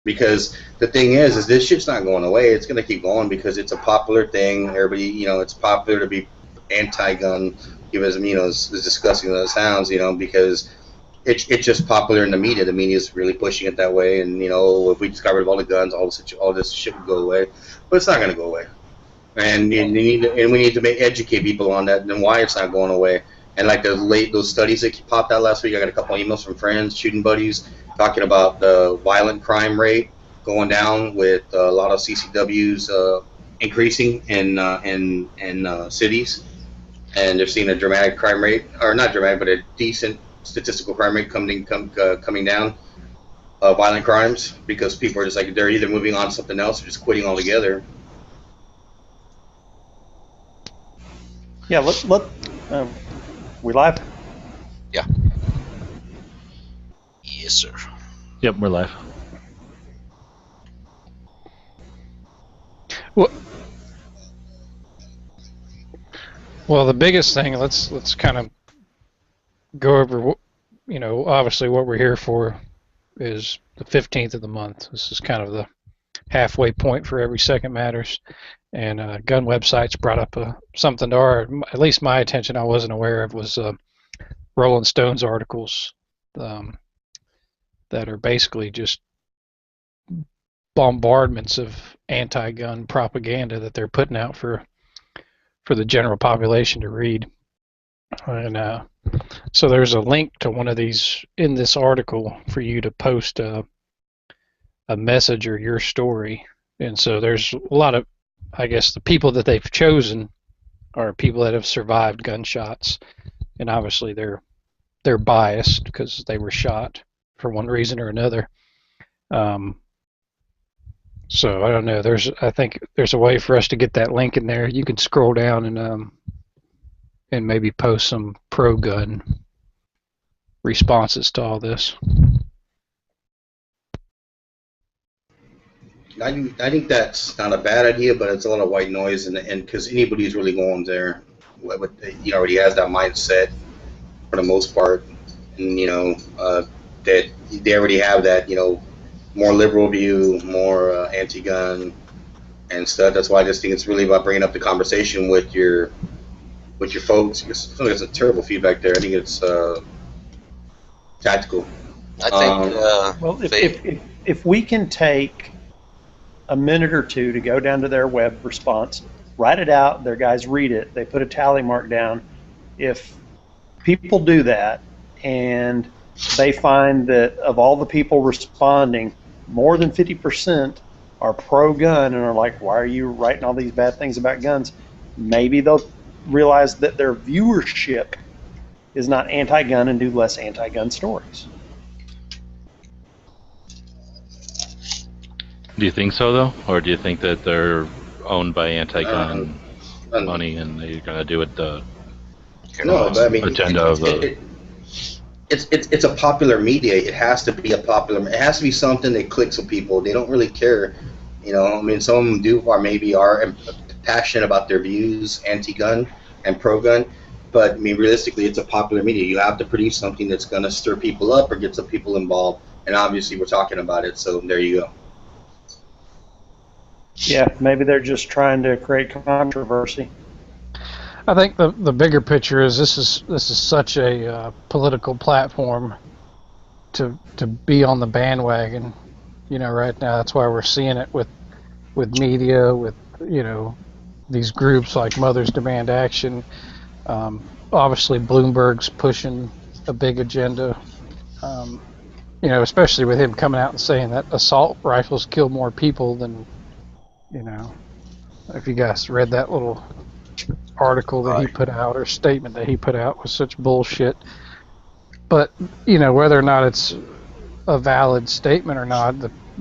Because the thing is this shit's not going away. It's gonna keep going because it's a popular thing. Everybody, it's popular to be anti-gun. Give us, as disgusting as it sounds, because it's just popular in the media. The media is really pushing it that way, and if we discovered all the guns, all this shit would go away, but it's not going to go away. And we need to educate people on that and why it's not going away. And like those studies that popped out last week, I got a couple of emails from friends, shooting buddies, talking about the violent crime rate going down with a lot of CCWs increasing in cities, and they're seeing a dramatic crime rate, or not dramatic, but a decent statistical crime rate coming down. Violent crimes, because people are just like they're either moving on to something else or just quitting altogether. Yeah, we live? Yeah. Yes, sir. Yep, we're live. Well, the biggest thing, let's kind of go over, obviously what we're here for is the 15th of the month. This is kind of the halfway point for Every Second Matters. And gun websites brought up something to at least my attention I wasn't aware of, was Rolling Stone's articles that are basically just bombardments of anti-gun propaganda that they're putting out for the general population to read. And so there's a link to one of these in this article for you to post a message or your story. And so there's a lot of, I guess, the people that they've chosen are people that have survived gunshots, and obviously they're biased because they were shot for one reason or another. So I don't know. I think there's a way for us to get that link in there. You can scroll down and maybe post some pro-gun responses to all this. I think that's not a bad idea, but it's a lot of white noise, and because anybody who's really going there, already has that mindset for the most part, and that they already have that more liberal view, more anti-gun and stuff. That's why I just think it's really about bringing up the conversation with your folks. I feel like it's a terrible feedback there. I think it's tactical. I think. Well, if we can take a minute or two to go down to their web response, write it out, their guys read it, they put a tally mark down. If people do that and they find that of all the people responding, more than 50% are pro-gun and are like, why are you writing all these bad things about guns? Maybe they'll realize that their viewership is not anti-gun and do less anti-gun stories. Do you think so, though? Or do you think that they're owned by anti-gun money and they're going to do it the agenda of the... It's a popular media. It has to be it has to be something that clicks with people. They don't really care. Some of them are passionate about their views, anti-gun and pro-gun. But, realistically, it's a popular media. You have to produce something that's going to stir people up or get some people involved. And obviously we're talking about it, so there you go. Yeah, maybe they're just trying to create controversy. I think the bigger picture is this is such a political platform to be on the bandwagon. Right now that's why we're seeing it with media, with these groups like Mothers Demand Action. Obviously Bloomberg's pushing a big agenda. Especially with him coming out and saying that assault rifles kill more people than. If you guys read that little article that he put out, or statement that he put out, was such bullshit. But whether or not it's a valid statement or not,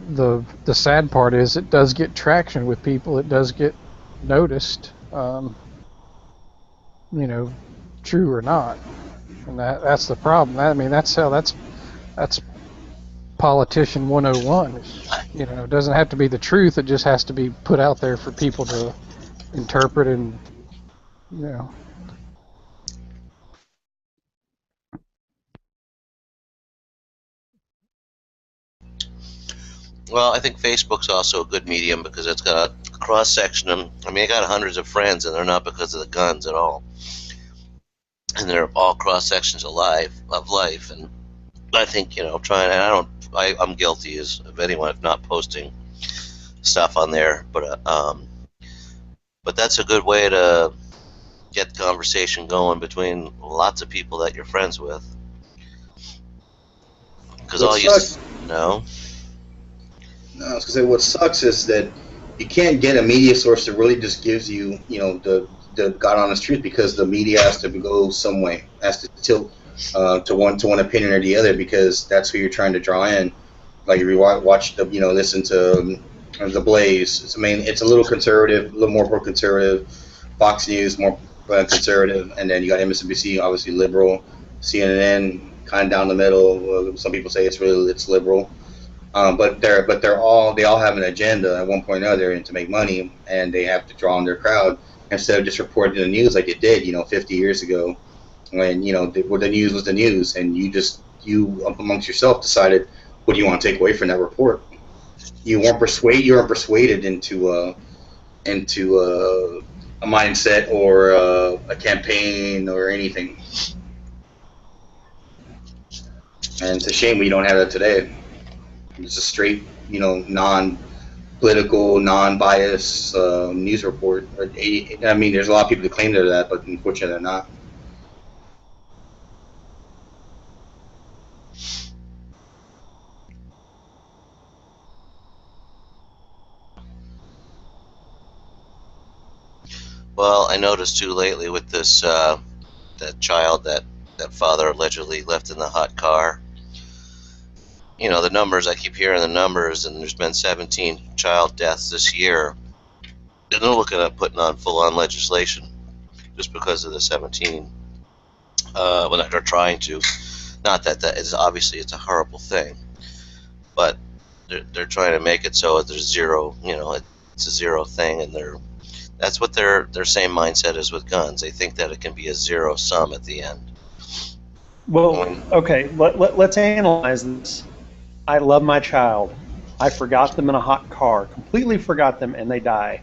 the sad part is it does get traction with people. It does get noticed, true or not, and that's the problem. That's politician 101. It doesn't have to be the truth. It just has to be put out there for people to interpret and Well, I think Facebook's also a good medium because it's got a cross section. I mean, I got hundreds of friends, and they're not because of the guns at all, and they're all cross sections of life. And I think trying. And I'm guilty of anyone of not posting stuff on there, but that's a good way to get the conversation going between lots of people that you're friends with. Because all you know. No, I was gonna say what sucks is that you can't get a media source that really just gives you, the God honest truth, because the media has to go some way, has to tilt to one opinion or the other, because that's who you're trying to draw in. Like if you watch listen to the Blaze, it's a little conservative, a little more pro-conservative. Fox News more conservative, and then you got MSNBC, obviously liberal. CNN kind of down the middle. Some people say it's liberal. But they all have an agenda at one point or another, and to make money, and they have to draw on their crowd instead of just reporting the news like it did, 50 years ago, when the news was the news, and you amongst yourself decided what do you want to take away from that report. You weren't persuaded into a mindset or a campaign or anything, and it's a shame we don't have that today. It's a straight, non-political, non-biased news report. I mean, there's a lot of people that claim they're that, but unfortunately they're not. Well, I noticed too lately with this that child that father allegedly left in the hot car. The numbers, I keep hearing the numbers, and there's been 17 child deaths this year. And they're looking at putting on full-on legislation just because of the 17. Well, they're trying to. Not that is obviously it's a horrible thing, but they're trying to make it so there's zero. It's a zero thing, and that's what their same mindset is with guns. They think that it can be a zero sum at the end. Well, okay, let's analyze this. I love my child. I forgot them in a hot car, completely forgot them, and they die.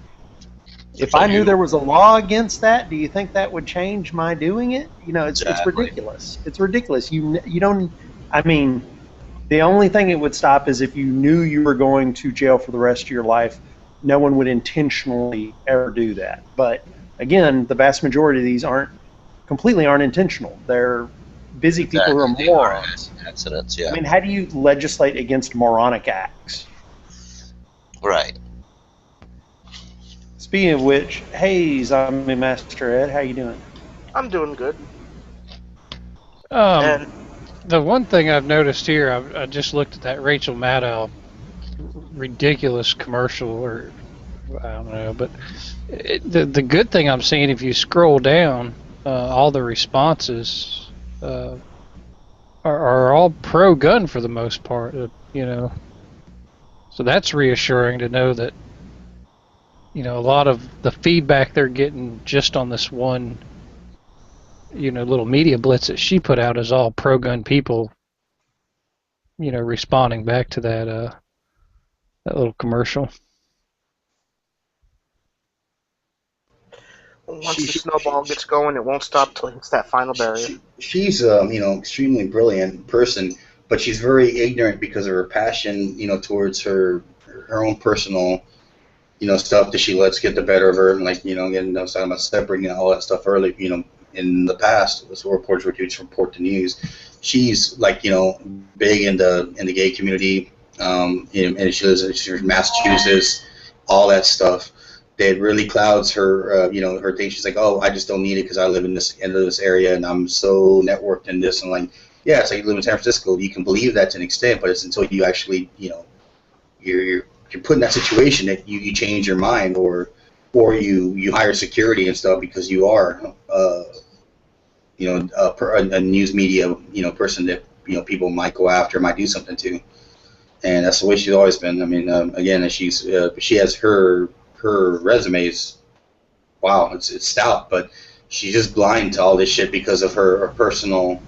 If I knew there was a law against that, do you think that would change my doing it? It's ridiculous. It's ridiculous. You don't. I mean, the only thing it would stop is if you knew you were going to jail for the rest of your life. No one would intentionally ever do that. But again, the vast majority of these aren't intentional. They're busy people who are morons. Accidents, yeah. I mean, how do you legislate against moronic acts? Right. Speaking of which, hey, Zombie Master Ed, how you doing? I'm doing good. The one thing I've noticed here, I just looked at that Rachel Maddow ridiculous commercial, or I don't know, but the good thing I'm seeing, if you scroll down, all the responses are all pro-gun for the most part, so that's reassuring to know that a lot of the feedback they're getting just on this one little media blitz that she put out is all pro-gun people responding back to that little commercial. Once the snowball gets going, it won't stop till it hits that final barrier. She's extremely brilliant person, but she's very ignorant because of her passion, towards her own personal, stuff that she lets get the better of her, and again, I was talking about separating all that stuff early, in the past, so reporters would just report the news. She's big in the gay community, and she's from Massachusetts, all that stuff. That really clouds her, her thing. She's like, oh, I just don't need it because I live in this area and I'm so networked in this. And yeah, it's like you live in San Francisco. You can believe that to an extent, but it's until you actually, you're put in that situation that you change your mind, or you hire security and stuff because you are, a news media, person that people might go after, might do something to. And that's the way she's always been. I mean, again, she has her resume's, wow, it's stout, but she's just blind to all this shit because of her personal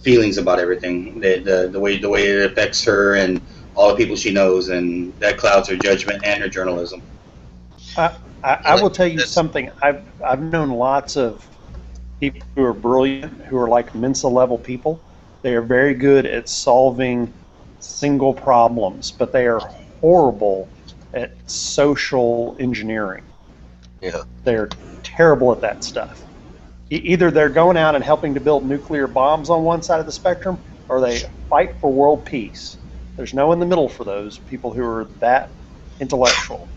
feelings about everything, the way it affects her and all the people she knows, and that clouds her judgment and her journalism. I will tell you something. I've known lots of people who are brilliant, who are like Mensa level people. They are very good at solving single problems, but they are horrible at social engineering. Yeah. They're terrible at that stuff. Either they're going out and helping to build nuclear bombs on one side of the spectrum, or they fight for world peace. There's no in the middle for those people who are that intellectual.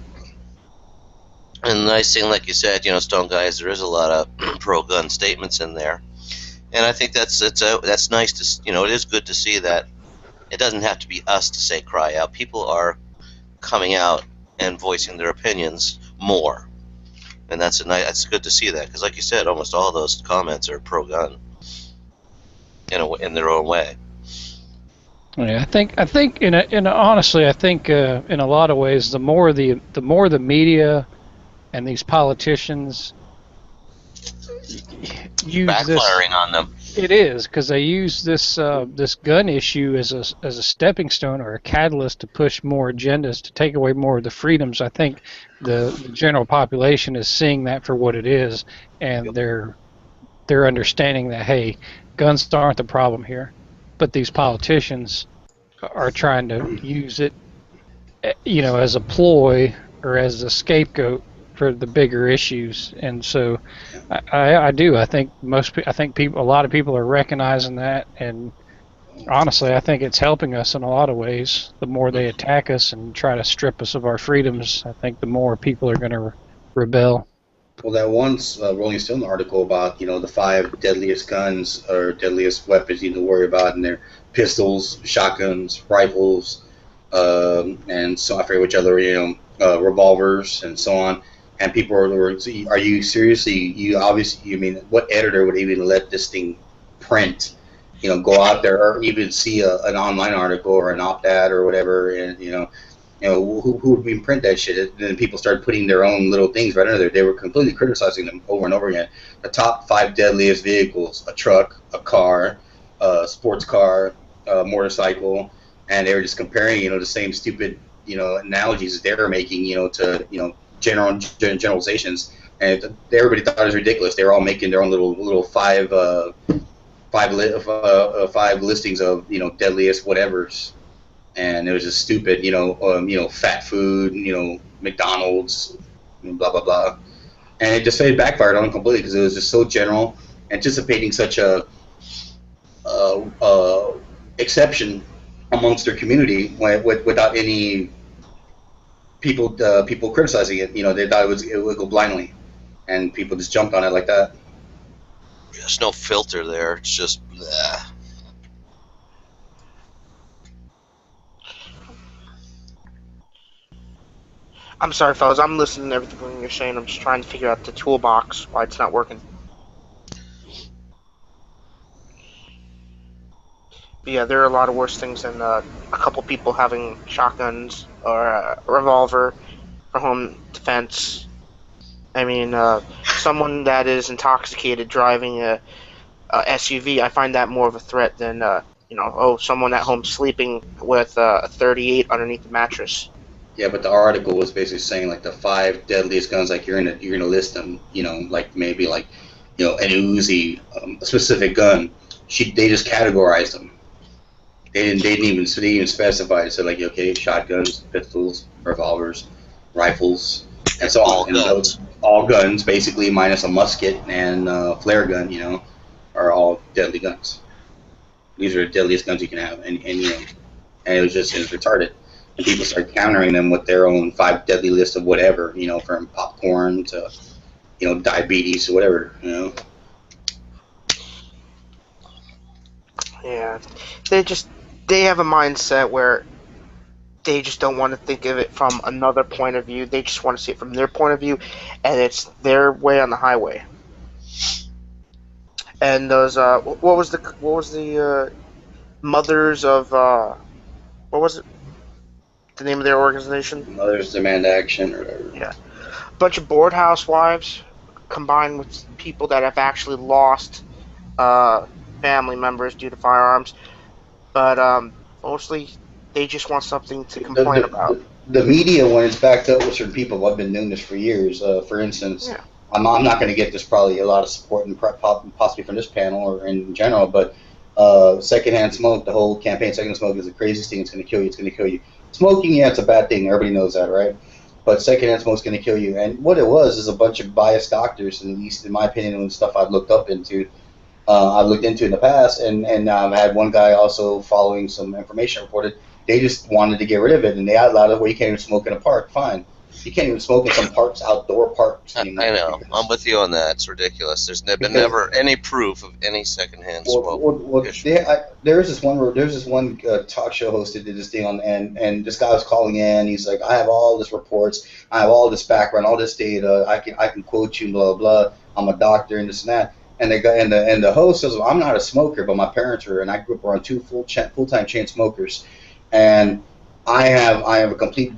And the nice thing, like you said, Stone Guys, there is a lot of pro-gun statements in there, and I think that's nice to, it is good to see that it doesn't have to be us to say cry out. People are coming out and voicing their opinions more, and that's good to see that, because like you said, almost all those comments are pro-gun in their own way. Yeah, I think honestly, I think in a lot of ways, the more the media and these politicians use backfiring on them. It is, because they use this gun issue as a stepping stone or a catalyst to push more agendas, to take away more of the freedoms. I think the general population is seeing that for what it is, and they're understanding that, hey, guns aren't the problem here, but these politicians are trying to use it, as a ploy or as a scapegoat for the bigger issues. And so I think a lot of people are recognizing that, and honestly I think it's helping us in a lot of ways. The more they attack us and try to strip us of our freedoms, I think the more people are going to rebel. Well, that once Rolling Stone article about the 5 deadliest guns or deadliest weapons you need to worry about, and they're pistols, shotguns, rifles, and so I forget which other revolvers and so on. And people are you seriously? What editor would even let this thing print? Go out there or even see an online article or an op-ed or whatever, and who would even print that shit? And then people started putting their own little things right under there. They were completely criticizing them over and over again. The top 5 deadliest vehicles: a truck, a car, a sports car, a motorcycle, and they were just comparing the same stupid analogies that they were making to generalizations, and everybody thought it was ridiculous. They were all making their own little five listings of deadliest whatevers, and it was just stupid. Fat food, McDonald's, blah blah blah, and it just backfired on them completely because it was just so general, anticipating such a exception amongst their community without any people criticizing it. They thought it would go blindly, and people just jumped on it like that. There's no filter there. It's just bleh. I'm sorry, fellas. I'm listening to everything you're saying. I'm just trying to figure out the toolbox, why it's not working. But yeah, there are a lot of worse things than a couple people having shotguns or a revolver for home defense. I mean, someone that is intoxicated driving a SUV, I find that more of a threat than someone at home sleeping with a .38 underneath the mattress. Yeah, but the article was basically saying like the 5 deadliest guns, like you're gonna list them, like maybe like an Uzi, a specific gun. They just categorized them. They didn't even specify. So like, okay, shotguns, pistols, revolvers, rifles, and so on. All guns, basically, minus a musket and flare gun, are all deadly guns. These are the deadliest guns you can have, and it was retarded. And people start countering them with their own 5 deadly list of whatever, from popcorn to, diabetes or whatever, Yeah, they have a mindset where they just don't want to think of it from another point of view. They just want to see it from their point of view, and it's their way on the highway. And those what was the mothers of what was it? The name of their organization? Mothers Demand Action or whatever. Yeah, a bunch of bored housewives combined with people that have actually lost family members due to firearms, but mostly They just want something to complain about. The media, when it's backed up with certain people, I've been doing this for years. For instance, I'm not going to get this probably a lot of support and possibly from this panel or in general, but secondhand smoke, the whole campaign, secondhand smoke is the craziest thing. It's going to kill you. It's going to kill you. Smoking, yeah, it's a bad thing. Everybody knows that, right? But secondhand smoke is going to kill you. And what it was is a bunch of biased doctors, at least in my opinion, and stuff I've looked into in the past, and I had one guy also following some information reported. They just wanted to get rid of it, and they outlawed it where you can't even smoke in a park. Fine. You can't even smoke in some parks, outdoor parks. I know. I'm with you on that. It's ridiculous. There's been never any proof of any secondhand smoke. There's this one talk show host that did this thing on, and this guy was calling in. He's like, I have all this reports, I have all this background, all this data. I can quote you, blah blah. I'm a doctor and this and that. And the host says, well, I'm not a smoker, but my parents were, and I grew up around two full-time chain smokers, and I have a complete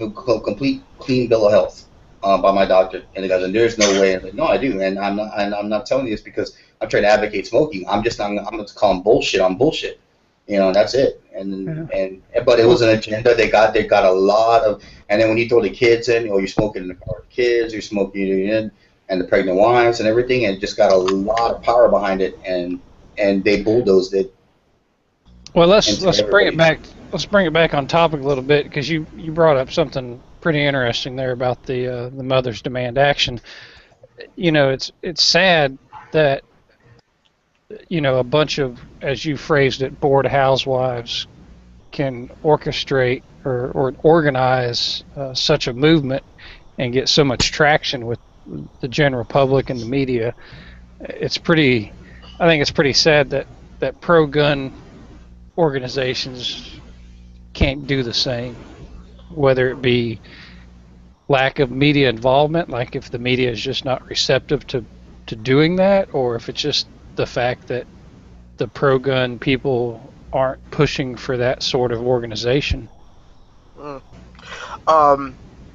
clean bill of health by my doctor. And the guy said, there's no way. I'm like, no, I do, and I'm not telling you this because I'm trying to advocate smoking. I'm just calling bullshit on bullshit. That's it. But it was an agenda. They got a lot of, and then when you throw the kids in, you're smoking in the car with the kids, you're smoking in. And the pregnant wives and everything, and it just got a lot of power behind it, and they bulldozed it. Well, let's bring it back. Let's bring it back on topic a little bit, because you brought up something pretty interesting there about the mothers demand action. It's sad that a bunch of, as you phrased it, bored housewives can orchestrate or organize such a movement and get so much traction with the general public and the media. I think it's pretty sad that pro-gun organizations can't do the same, whether it be lack of media involvement, like if the media is just not receptive to doing that, or if it's just the fact that the pro-gun people aren't pushing for that sort of organization.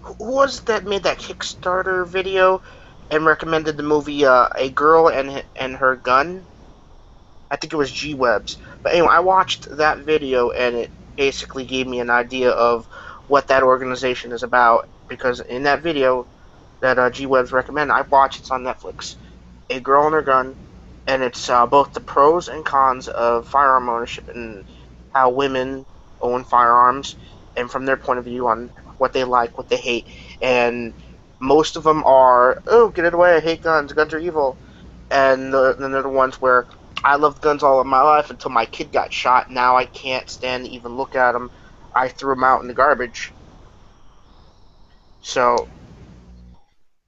Who was that made that Kickstarter video and recommended the movie A Girl and Her Gun? I think it was G-Webs. But anyway, I watched that video, and it basically gave me an idea of what that organization is about, because in that video that G-Webs recommended, I watched, it's on Netflix, A Girl and Her Gun, and it's both the pros and cons of firearm ownership and how women own firearms, and from their point of view on what they like, what they hate, and most of them are, oh, get it away, I hate guns are evil, and then they're the ones where I loved guns all of my life until my kid got shot. Now I can't stand to even look at them. I threw them out in the garbage. So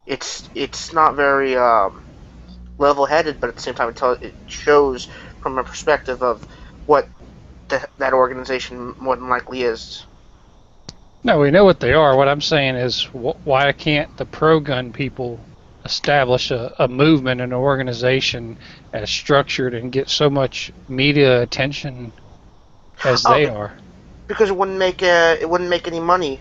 it's not very level-headed, but at the same time it shows from a perspective of what that organization more than likely is. No, we know what they are. What I'm saying is, why can't the pro-gun people establish a movement, an organization as structured and get so much media attention as they are? Because it wouldn't make any money.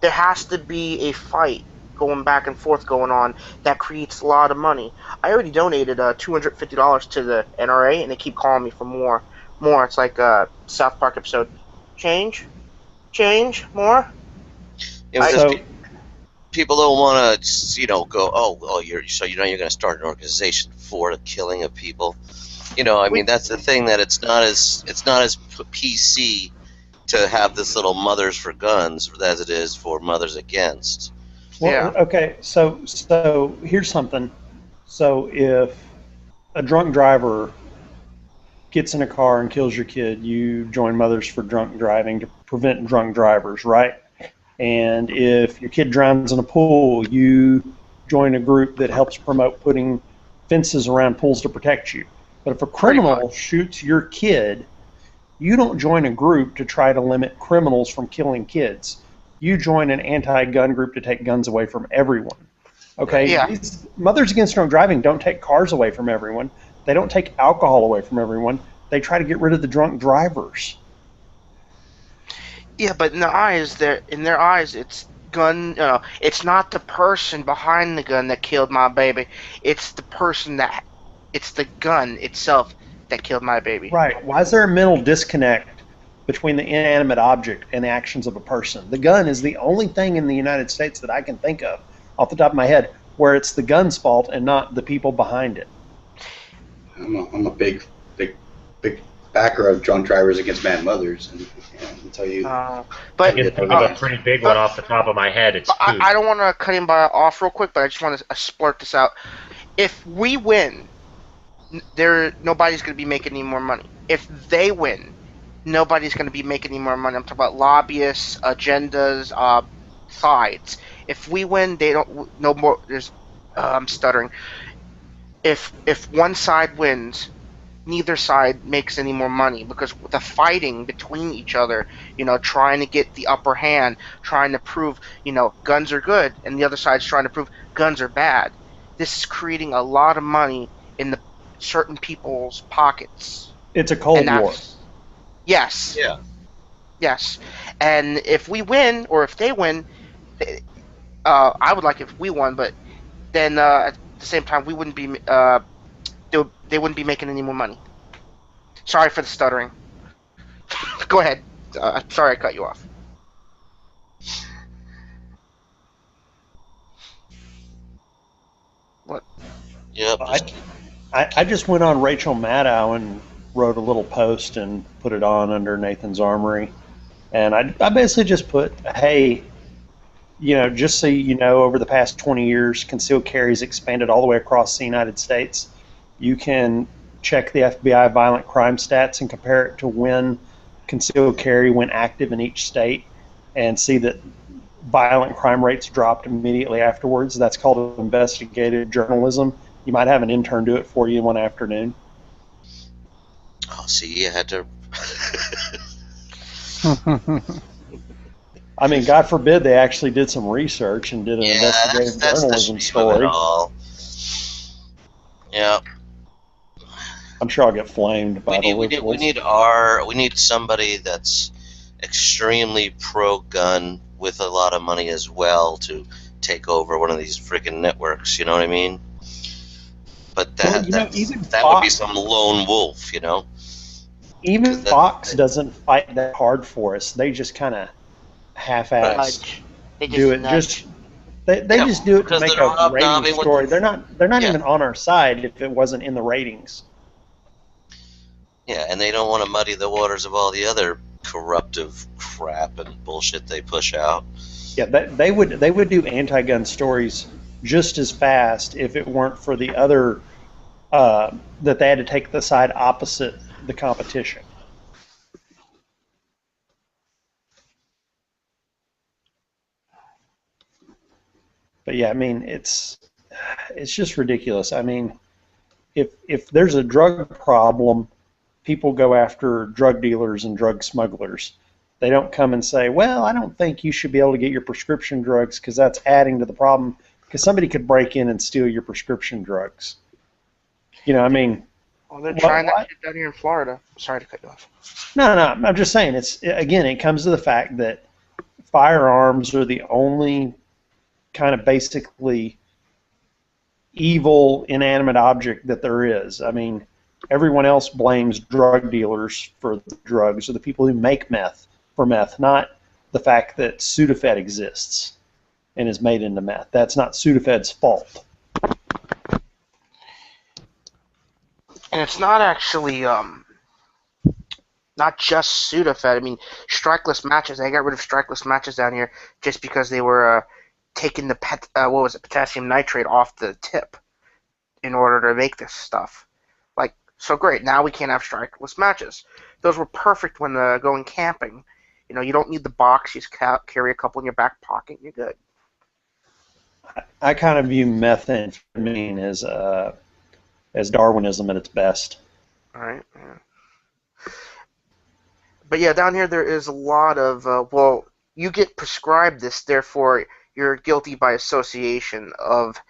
There has to be a fight going back and forth going on that creates a lot of money. I already donated $250 to the NRA, and they keep calling me for more. It's like a South Park episode. Change, more. People don't want to, go, you're going to start an organization for the killing of people. That's the thing, that it's not as PC to have this little mothers for guns as it is for mothers against. Well, okay, so here's something. So if a drunk driver gets in a car and kills your kid, you join Mothers for Drunk Driving to prevent drunk drivers, right? And if your kid drowns in a pool, you join a group that helps promote putting fences around pools to protect you. But if a criminal shoots your kid, you don't join a group to try to limit criminals from killing kids. You join an anti-gun group to take guns away from everyone. Okay? Yeah. These Mothers Against Drunk Driving don't take cars away from everyone. They don't take alcohol away from everyone. They try to get rid of the drunk drivers. Yeah, but in their eyes, it's gun. It's not the person behind the gun that killed my baby. It's the gun itself that killed my baby. Right. Why is there a mental disconnect between the inanimate object and the actions of a person. The gun is the only thing in the United States that I can think of off the top of my head where it's the gun's fault and not the people behind it. I'm a big backer of drunk drivers against mad mothers, and I'll tell you. But I can think of a pretty big one off the top of my head. It's I don't want to cut him off real quick, but I just want to splurt this out. If we win, nobody's going to be making any more money. If they win, nobody's going to be making any more money. I'm talking about lobbyists, agendas, sides. If we win, they don't. No more. I'm stuttering. If one side wins, neither side makes any more money, because the fighting between each other, trying to get the upper hand, trying to prove, guns are good, and the other side's trying to prove guns are bad. This is creating a lot of money in the certain people's pockets. It's a Cold War. Yes. Yeah. Yes. And if we win, or if they win, I would like if we won, but then at the same time, we wouldn't be. They wouldn't be making any more money. Sorry for the stuttering. Go ahead. Sorry I cut you off. What? Yep. I just went on Rachel Maddow and wrote a little post and put it on under Nathan's Armory. And I basically just put, hey, just so you know, over the past 20 years, concealed carry's expanded all the way across the United States. You can check the FBI violent crime stats and compare it to when concealed carry went active in each state and see that violent crime rates dropped immediately afterwards. That's called investigative journalism. You might have an intern do it for you one afternoon. Oh, see, you had to. I mean, God forbid they actually did some research and did an investigative journalism story. Yeah. I'm sure I'll get flamed by the we need somebody that's extremely pro-gun with a lot of money as well to take over one of these freaking networks. You know what I mean? But that would be some lone wolf, Even Fox doesn't fight that hard for us. They just kind of half-ass do it. They just do it to make a rating story. They're not even on our side if it wasn't in the ratings. Yeah, and they don't want to muddy the waters of all the other corruptive crap and bullshit they push out. Yeah, they would do anti-gun stories just as fast if it weren't for the other that they had to take the side opposite the competition. But yeah, I mean, it's just ridiculous. I mean, if there's a drug problem, people go after drug dealers and drug smugglers. They don't come and say, well, I don't think you should be able to get your prescription drugs because that's adding to the problem, because somebody could break in and steal your prescription drugs. I mean... Well, they're trying that shit down here in Florida. Sorry to cut you off. No, I'm just saying, it comes to the fact that firearms are the only kind of basically evil, inanimate object that there is. I mean, everyone else blames drug dealers for the drugs, or the people who make meth for meth, not the fact that Sudafed exists and is made into meth. That's not Sudafed's fault. And it's not actually not just Sudafed. I mean, strikeless matches. They got rid of strikeless matches down here just because they were taking the potassium nitrate off the tip in order to make this stuff. So great. Now we can't have strikeless matches. Those were perfect when going camping. You don't need the box. You just carry a couple in your back pocket. You're good. I kind of view methamphetamine as Darwinism at its best. All right. Yeah. But yeah, down here there is a lot of you get prescribed this, therefore you're guilty by association of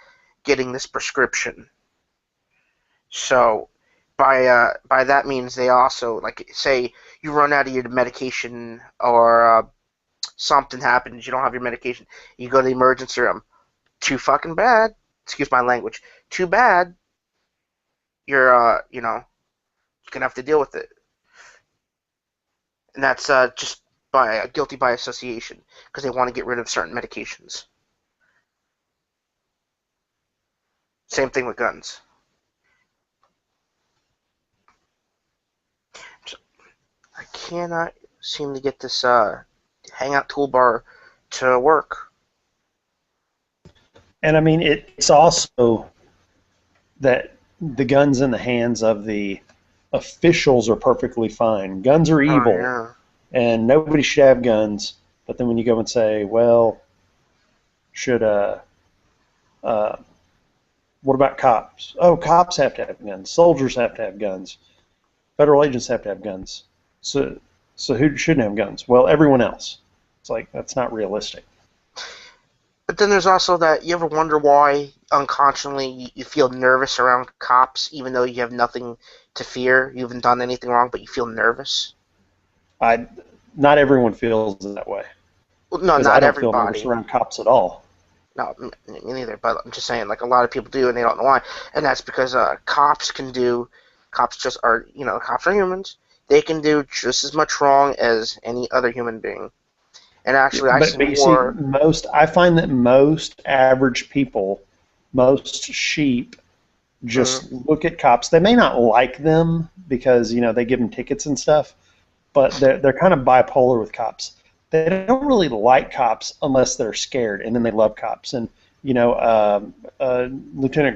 getting this prescription. So by that means they also, say you run out of your medication or something happens, you don't have your medication, you go to the emergency room. Too fucking bad. Excuse my language. Too bad. You're gonna have to deal with it. and that's just by guilty by association because they want to get rid of certain medications. Same thing with guns. I cannot seem to get this Hangout toolbar to work. And I mean, it's also that the guns in the hands of the officials are perfectly fine. Guns are evil, yeah. and nobody should have guns. But then when you go and say, well, should what about cops? Oh, cops have to have guns. Soldiers have to have guns. Federal agents have to have guns. So who shouldn't have guns? Well, everyone else. It's like, that's not realistic. But then there's also that, you ever wonder why unconsciously you feel nervous around cops even though you have nothing to fear? You haven't done anything wrong, but you feel nervous? Not everyone feels that way. Well, no, not I don't everybody. feel nervous around cops at all. No, me neither, but I'm just saying, like, a lot of people do and they don't know why. And that's because cops are humans. They can do just as much wrong as any other human being. And actually, I find that most average people, most sheep, just look at cops. They may not like them because they give them tickets and stuff, but they're kind of bipolar with cops. They don't really like cops unless they're scared, and then they love cops. And Lieutenant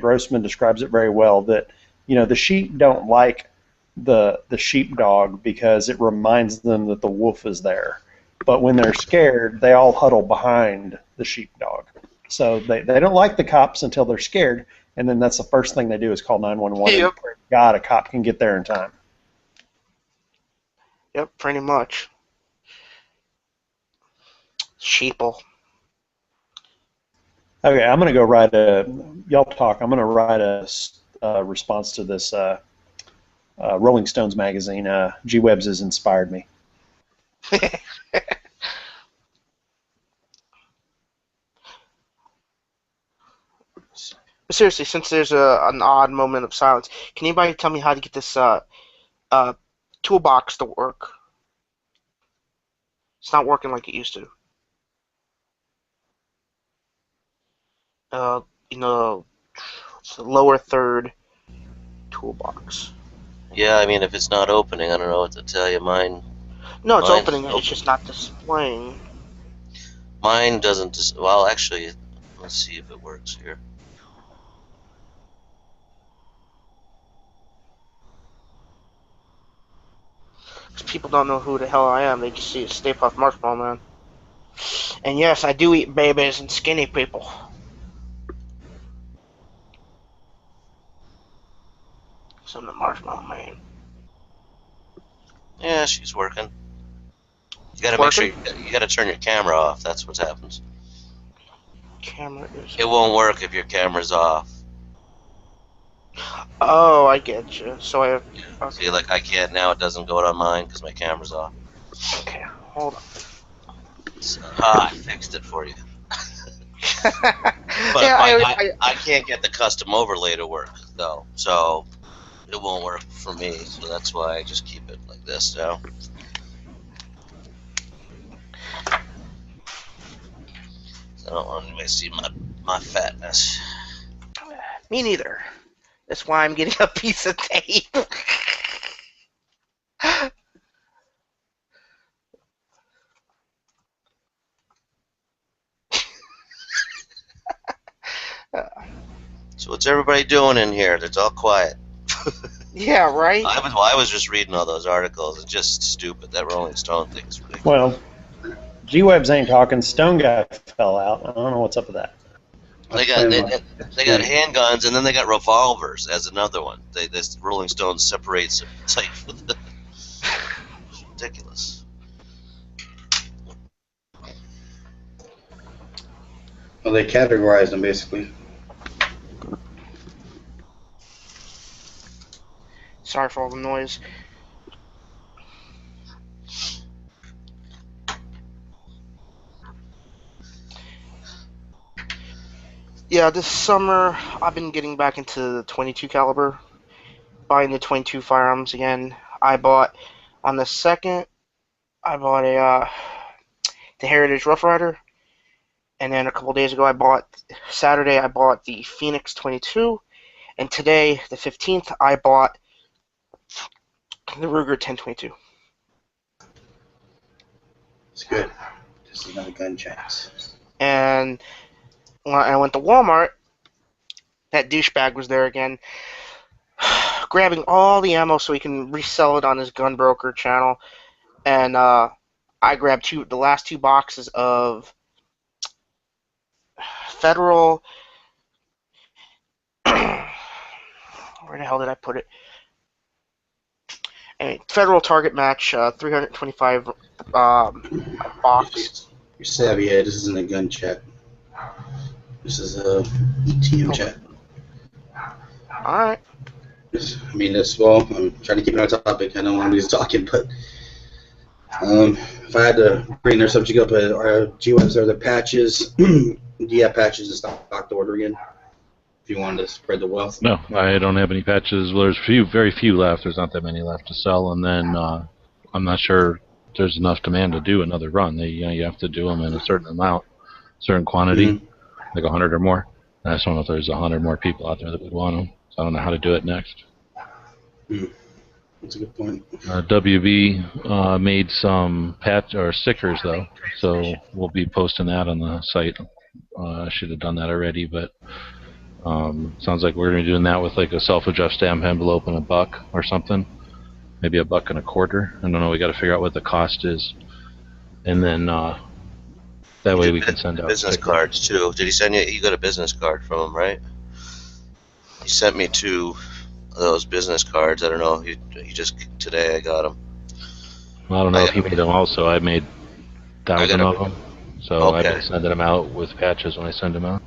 Grossman describes it very well that the sheep don't like the sheepdog because it reminds them that the wolf is there. But when they're scared, they all huddle behind the sheepdog. So they don't like the cops until they're scared, and then that's the first thing they do is call 911 and pray to God a cop can get there in time. Yep, pretty much. Sheeple. Okay, I'm going to go write y'all talk. I'm going to write a response to this Rolling Stones magazine. G-Webs has inspired me. Seriously, since there's an odd moment of silence, can anybody tell me how to get this toolbox to work? It's not working like it used to. It's the lower third toolbox. Yeah, I mean, if it's not opening, I don't know what to tell you. Mine. No, it's opening. It's just not displaying. Mine doesn't. Well, actually, let's see if it works here. Because people don't know who the hell I am. They just see a Stay Puft Marshmallow Man. And yes, I do eat babies and skinny people. So I'm the Marshmallow Man. Yeah, she's working. You gotta make sure you gotta turn your camera off. That's what happens. Camera is. It won't work if your camera's off. Oh, I get you. So I have. Yeah. Okay. See, like I can't now. It doesn't go on mine because my camera's off. Okay, hold on. So, I fixed it for you. But Yeah, I can't get the custom overlay to work though, so it won't work for me. So that's why I just keep it like this now. I don't want anybody to see my fatness. Me neither. That's why I'm getting a piece of tape. So what's everybody doing in here? It's all quiet. Yeah, right? I was just reading all those articles. It's just stupid. That Rolling Stone thing is ridiculous. Well, G-Webs ain't talking. Stone guy fell out. I don't know what's up with that. They got handguns, and then they got revolvers as another one. This Rolling Stone separates it. It's like it's ridiculous. Well, they categorize them basically. Sorry for all the noise. Yeah, this summer I've been getting back into the .22 caliber, buying the .22 firearms again. I bought on the 2nd I bought the Heritage Rough Rider, and then a couple days ago Saturday I bought the Phoenix 22, and today, the 15th, I bought the Ruger 1022. It's good. Just another gun chat. And when I went to Walmart, that douchebag was there again, grabbing all the ammo so he can resell it on his gun broker channel. And I grabbed the last 2 boxes of Federal. Where the hell did I put it? Anyway, Federal Target Match 325 box. You're savvy, yeah. This isn't a gun chat. This is a ETM chat. All right. I mean, well, I'm trying to keep it on topic. I know nobody's talking, but if I had to bring their subject up, GWebs are the patches. Do you have patches in stock to order again? If you wanted to spread the wealth. No, I don't have any patches. Well, there's very few left. There's not that many left to sell, and then I'm not sure there's enough demand to do another run. You have to do them in a certain amount, certain quantity, like 100 or more. And I just don't know if there's 100 more people out there that would want them. So I don't know how to do it next. That's a good point. WB made some patch or stickers though, so we'll be posting that on the site. I should have done that already, but sounds like we're going to be doing that with like a self-adjust stamp envelope and $1 or something, maybe $1.25. I don't know. We got to figure out what the cost is, and then that way we can send out business cards too. Did he send you? You got a business card from him, right? He sent me 2 of those business cards. I don't know. He just today I got them. Well, I don't know if he made them also. I made 1,000 of them, so Okay. I've been sending them out with patches when I send them out.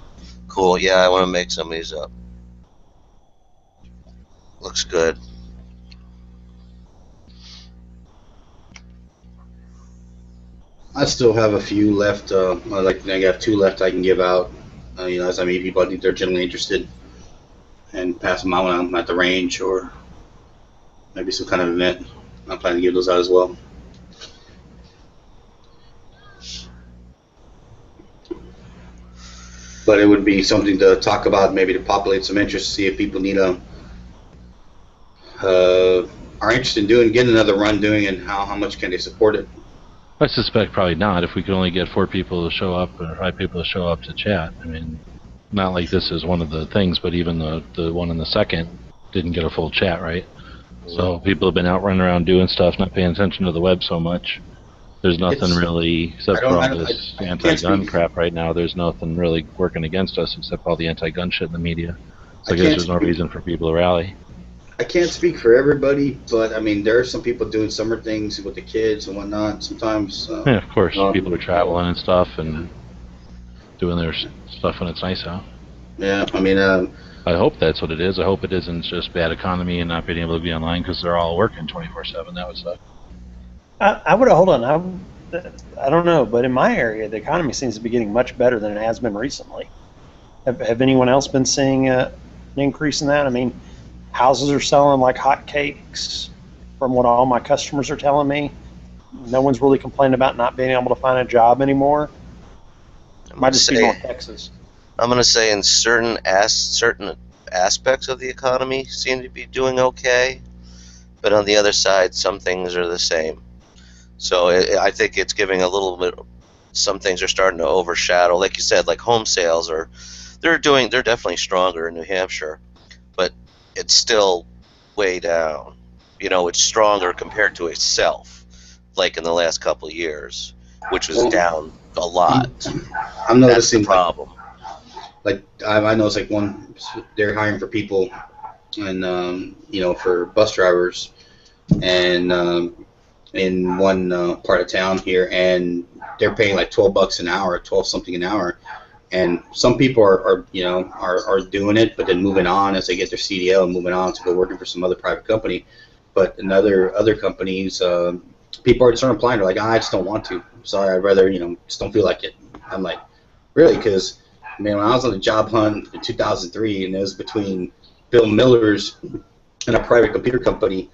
Cool. Yeah, I want to make some of these up. Looks good. I still have a few left. I got 2 left I can give out. As I meet people, I think they're generally interested, and pass them out when I'm at the range or maybe some kind of event. I'm planning to give those out as well. But it would be something to talk about, maybe to populate some interest, see if people need are interested in getting another run doing, and how much can they support it. I suspect probably not. If we could only get 4 people to show up or 5 people to show up to chat, I mean, not like this is one of the things, but even the one in the second didn't get a full chat, right? So people have been out running around doing stuff, not paying attention to the web so much. There's nothing really, except for all this anti-gun crap right now, there's nothing really working against us except all the anti-gun shit in the media. So I guess there's no reason for people to rally. I can't speak for everybody, but I mean, there are some people doing summer things with the kids and whatnot sometimes. Yeah, of course. People are traveling and stuff and doing their stuff when it's nice out. Yeah, I mean, I hope that's what it is. I hope it isn't just bad economy and not being able to be online because they're all working 24/7. That would suck. I would hold on. I don't know, but in my area, the economy seems to be getting much better than it has been recently. Have anyone else been seeing an increase in that? I mean, houses are selling like hotcakes, from what all my customers are telling me. No one's really complaining about not being able to find a job anymore. Might just be North Texas. I'm going to say in certain aspects of the economy seem to be doing okay, but on the other side, some things are the same. So I think it's giving a little bit. Some things are starting to overshadow, like you said, like home sales they're definitely stronger in New Hampshire, but it's still way down. It's stronger compared to itself, like in the last couple of years, which was down a lot. I'm noticing that's the problem. Like I know it's like they're hiring for people, and for bus drivers, and in one part of town here, and they're paying like $12 an hour, 12 something an hour, and some people are doing it, but then moving on as they get their CDL and moving on to go working for some other private company. But in other companies, people are starting applying. They're like, I just don't want to. I'm sorry, I'd rather just don't feel like it. I'm like, really? Because when I was on the job hunt in 2003, and it was between Bill Miller's and a private computer company,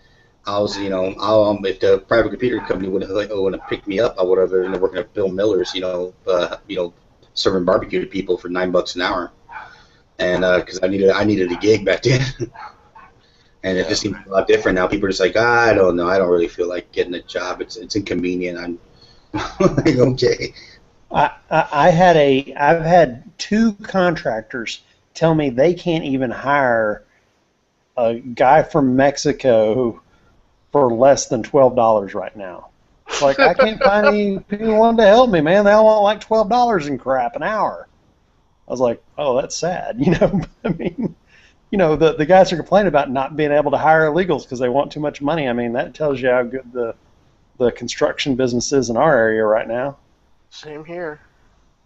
I was, if the private computer company would have picked me up, I would have been working at Bill Miller's, serving barbecue to people for $9 an hour, and because I needed a gig back then, and it just seems a lot different now. People are just like, I don't know, I don't really feel like getting a job. It's inconvenient. I'm like, okay. I've had 2 contractors tell me they can't even hire a guy from Mexico for less than $12 right now. It's like, I can't find any people wanting to help me, man. They all want like $12 and crap an hour. I was like, oh, that's sad, I mean, the guys are complaining about not being able to hire illegals because they want too much money. I mean, that tells you how good the construction business is in our area right now. Same here.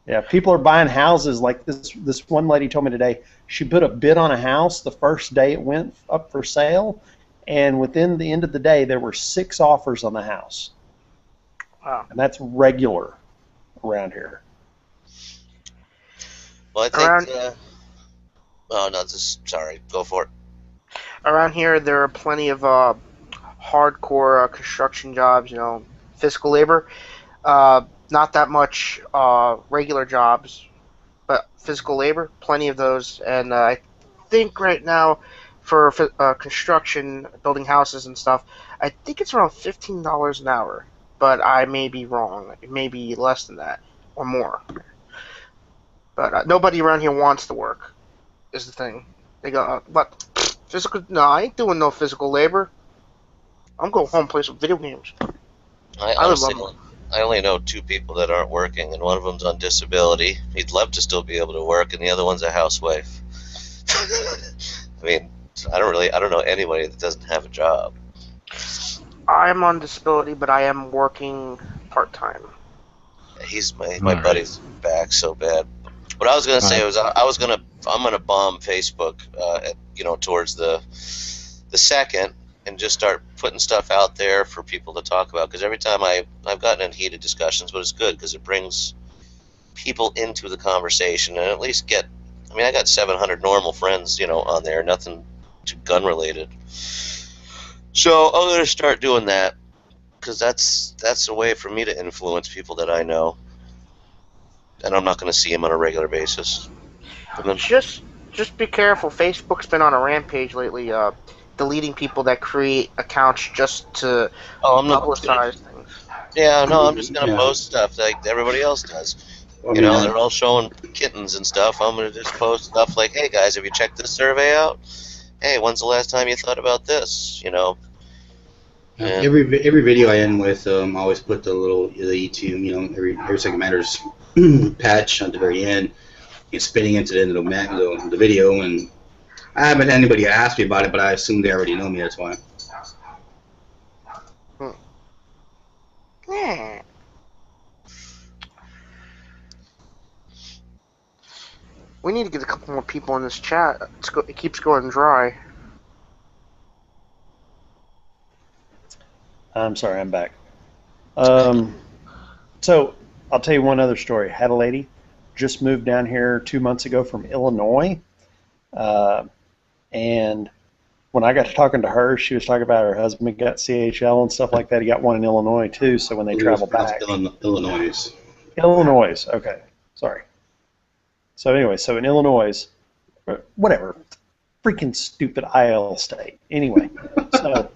Yeah, people are buying houses like this one lady told me today. She put a bid on a house the first day it went up for sale, and within the end of the day, there were 6 offers on the house. Wow. And that's regular around here. Well, I think. Oh no, sorry. Go for it. Around here, there are plenty of hardcore construction jobs. Physical labor. Not that much regular jobs, but physical labor, plenty of those. And I think right now for construction, building houses and stuff, I think it's around $15 an hour. But I may be wrong. It may be less than that or more. But nobody around here wants to work, is the thing. They go, but physical? No, I ain't doing no physical labor. I'm going home and play some video games. I only know 2 people that aren't working, and one of them's on disability. He'd love to still be able to work, and the other one's a housewife. I mean, I don't know anybody that doesn't have a job. I'm on disability, but I am working part-time. He's my buddy's back so bad. What I was gonna say was I'm gonna bomb Facebook, towards the 2nd, and just start putting stuff out there for people to talk about. Because every time I've gotten in heated discussions, but it's good because it brings people into the conversation and at least I got 700 normal friends, on there, nothing too gun related. So I'm gonna start doing that because that's a way for me to influence people that I know, and I'm not gonna see them on a regular basis. Just be careful. Facebook's been on a rampage lately. Deleting people that create accounts just to publicize things. Yeah, no, I'm just gonna post stuff like everybody else does. They're all showing kittens and stuff. I'm gonna just post stuff like, "Hey guys, have you checked this survey out? Hey, when's the last time you thought about this?" Every video I end with, I always put the YouTube, every second matters patch at the very end. It's spinning into the end of the video, and I haven't had anybody ask me about it, but I assume they already know me. That's why. Yeah. We need to get a couple more people in this chat. It keeps going dry. I'm sorry, I'm back. So I'll tell you one other story. Had a lady just moved down here 2 months ago from Illinois, and when I got to talking to her, she was talking about her husband got CHL and stuff like that. He got one in Illinois too. So when they travel back, Illinois. Okay, sorry. So anyway, so in Illinois, whatever, freaking stupid IL state. Anyway, so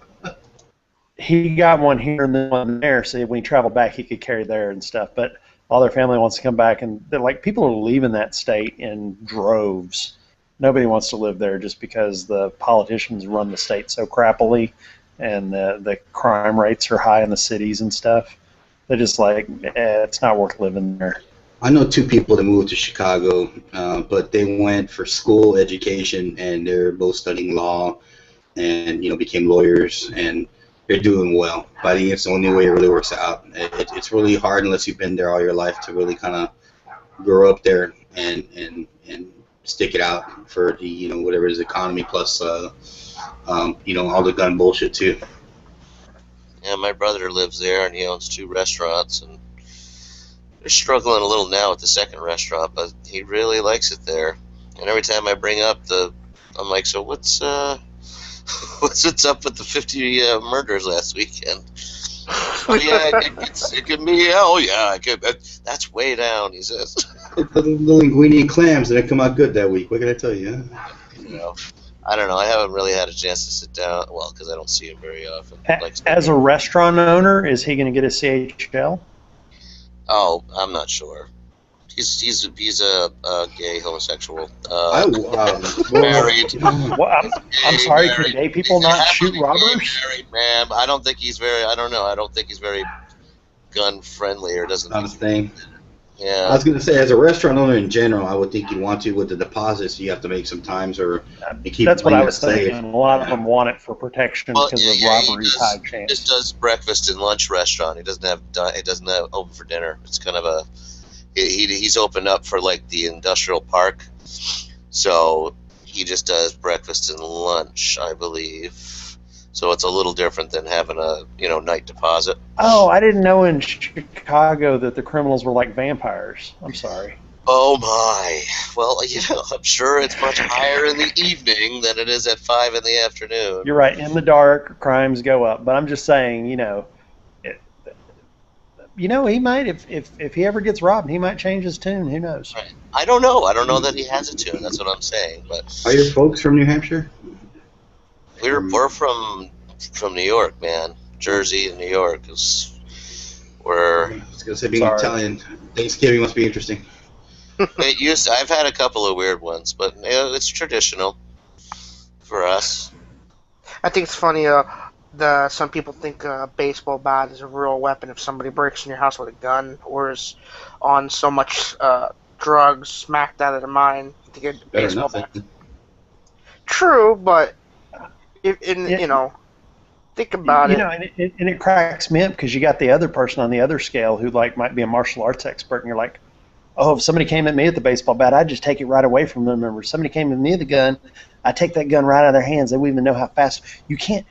he got one here and then one there, so when he traveled back, he could carry there and stuff. But all their family wants to come back, and they're like, people are leaving that state in droves. Nobody wants to live there just because the politicians run the state so crappily, and the crime rates are high in the cities and stuff. They're just like, it's not worth living there. I know 2 people that moved to Chicago, but they went for school education, and they're both studying law, and became lawyers, and they're doing well. But I think it's the only way it really works out. It's really hard unless you've been there all your life to really kind of grow up there and stick it out for the whatever it is, economy plus all the gun bullshit too. Yeah, my brother lives there and he owns 2 restaurants, and they're struggling a little now with the 2nd restaurant, but he really likes it there. And every time I bring up I'm like, so what's What's up with the 50 murders last weekend? Oh yeah, it can be. Oh yeah, that's way down. He says. The linguine and clams didn't come out good that week. What can I tell you? You know, I don't know. I haven't really had a chance to sit down. Well, because I don't see him very often. As a restaurant owner, is he going to get a CHL? Oh, I'm not sure. He's a gay homosexual. Married. Well, I'm sorry, can gay people not shoot robbers? Married, ma'am. I don't think he's very. I don't know. I don't think he's very gun friendly or doesn't. Not a thing. Yeah. I was going to say, as a restaurant owner in general, I would think you want to with the deposits. You have to make some times, or you keep. That's what I was safe. thinking. A lot of them want it for protection because of robberies, high He chance. just does breakfast and lunch restaurant. He doesn't have open for dinner. It's kind of a. He's opened up for like the industrial park, so he just does breakfast and lunch, I believe. So it's a little different than having a night deposit. Oh, I didn't know in Chicago that the criminals were like vampires. I'm sorry. Oh my! Well, I'm sure it's much higher in the evening than it is at 5 in the afternoon. You're right. In the dark, crimes go up. But I'm just saying, he might if he ever gets robbed, he might change his tune. Who knows? Right. I don't know. I don't know that he has a tune. That's what I'm saying. But Are your folks from New Hampshire? we're from New York, man. Jersey and New York we're. I was going to say, being Italian, Thanksgiving must be interesting. I've had a couple of weird ones, but it's traditional for us. I think it's funny. Some people think a baseball bat is a real weapon if somebody breaks in your house with a gun or is on so much drugs, smacked out of their mind to get a baseball bat. True, but think about it. And it cracks me up because you got the other person on the other scale who might be a martial arts expert, and you're like, oh, if somebody came at me with the baseball bat, I'd just take it right away from them. Or if somebody came at me with a gun, I'd take that gun right out of their hands. They wouldn't even know how fast. You can't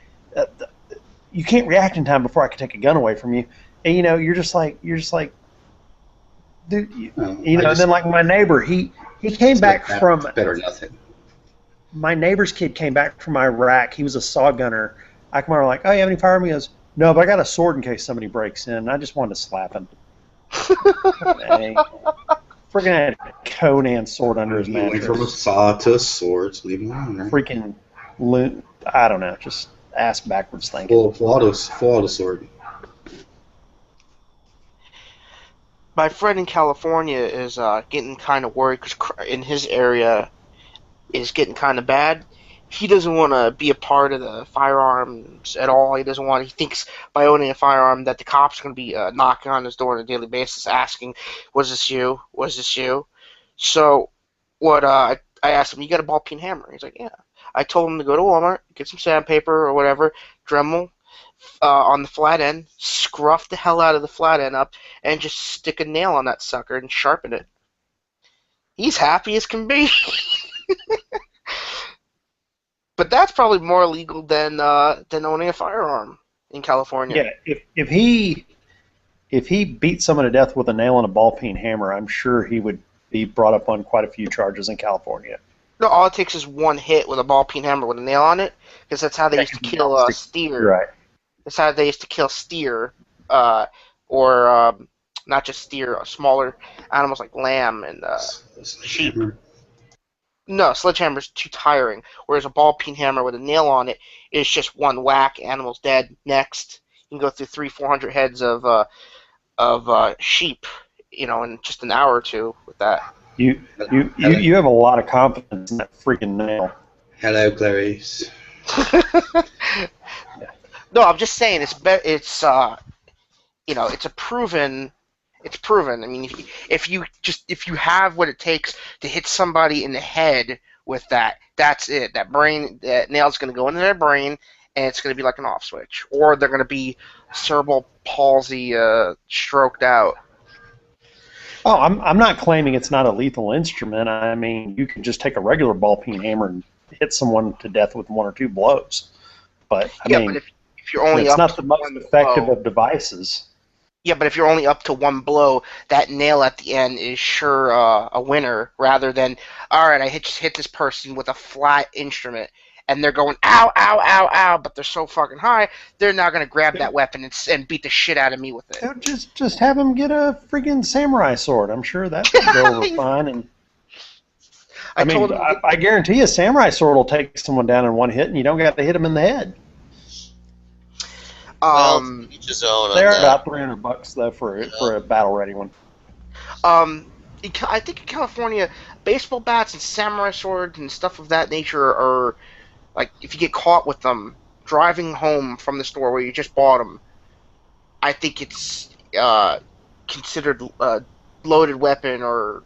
react in time before I can take a gun away from you. And you're just like, dude. And then like my neighbor, he came back from better than nothing. My neighbor's kid came back from Iraq. He was a saw gunner. I come over like, oh, you have any firearm? He goes, no, but I got a sword in case somebody breaks in. I just wanted to slap him. Dang. Freaking had a Conan sword under his mattress. Went from a saw to a sword. So leave him alone, right? Freaking I don't know, just ass backwards thinking. Full auto sword. My friend in California is getting kind of worried because in his area is getting kind of bad. He doesn't want to be a part of the firearms at all. He thinks by owning a firearm that the cops are going to be knocking on his door on a daily basis asking, was this you? Was this you? So I asked him, you got a ball-peen hammer? He's like, yeah. I told him to go to Walmart, get some sandpaper or whatever, Dremel on the flat end, scruff the hell out of the flat end up, and just stick a nail on that sucker and sharpen it. He's happy as can be. But that's probably more illegal than owning a firearm in California. Yeah, if he beat someone to death with a nail and a ball-peen hammer, I'm sure he would be brought up on quite a few charges in California. No, all it takes is one hit with a ball-peen hammer with a nail on it, because that's how they used to kill steer. Right. That's how they used to kill steer, or not just steer, smaller animals like lamb and sheep. No, sledgehammer's too tiring. Whereas a ball-peen hammer with a nail on it is just one whack, animal's dead. Next, you can go through 300-400 heads of sheep, in just an hour or two with that. You have a lot of confidence in that freaking nail. Hello, Clarice. No, I'm just saying it's proven. It's proven. I mean, if you have what it takes to hit somebody in the head with that, that's it. That nail's going to go into their brain, and it's going to be like an off switch, or they're going to be cerebral palsy, stroked out. Oh, I'm not claiming it's not a lethal instrument. I mean, you can just take a regular ball-peen hammer and hit someone to death with one or two blows. But I mean, but if you're only it's up not to the most one effective blow, of devices. Yeah, but if you're only up to one blow, that nail at the end is sure a winner, rather than, all right, I just hit this person with a flat instrument, and they're going ow, ow, ow, ow, but they're so fucking high, they're not gonna grab that weapon and beat the shit out of me with it. Just have him get a freaking samurai sword. I'm sure that would go over fine. And I guarantee a samurai sword will take someone down in one hit, and you don't got to hit him in the head. Each his own on They're that. about $300 though for a battle ready one. I think in California, baseball bats and samurai swords and stuff of that nature are, like, if you get caught with them driving home from the store where you just bought them, I think it's considered a loaded weapon or.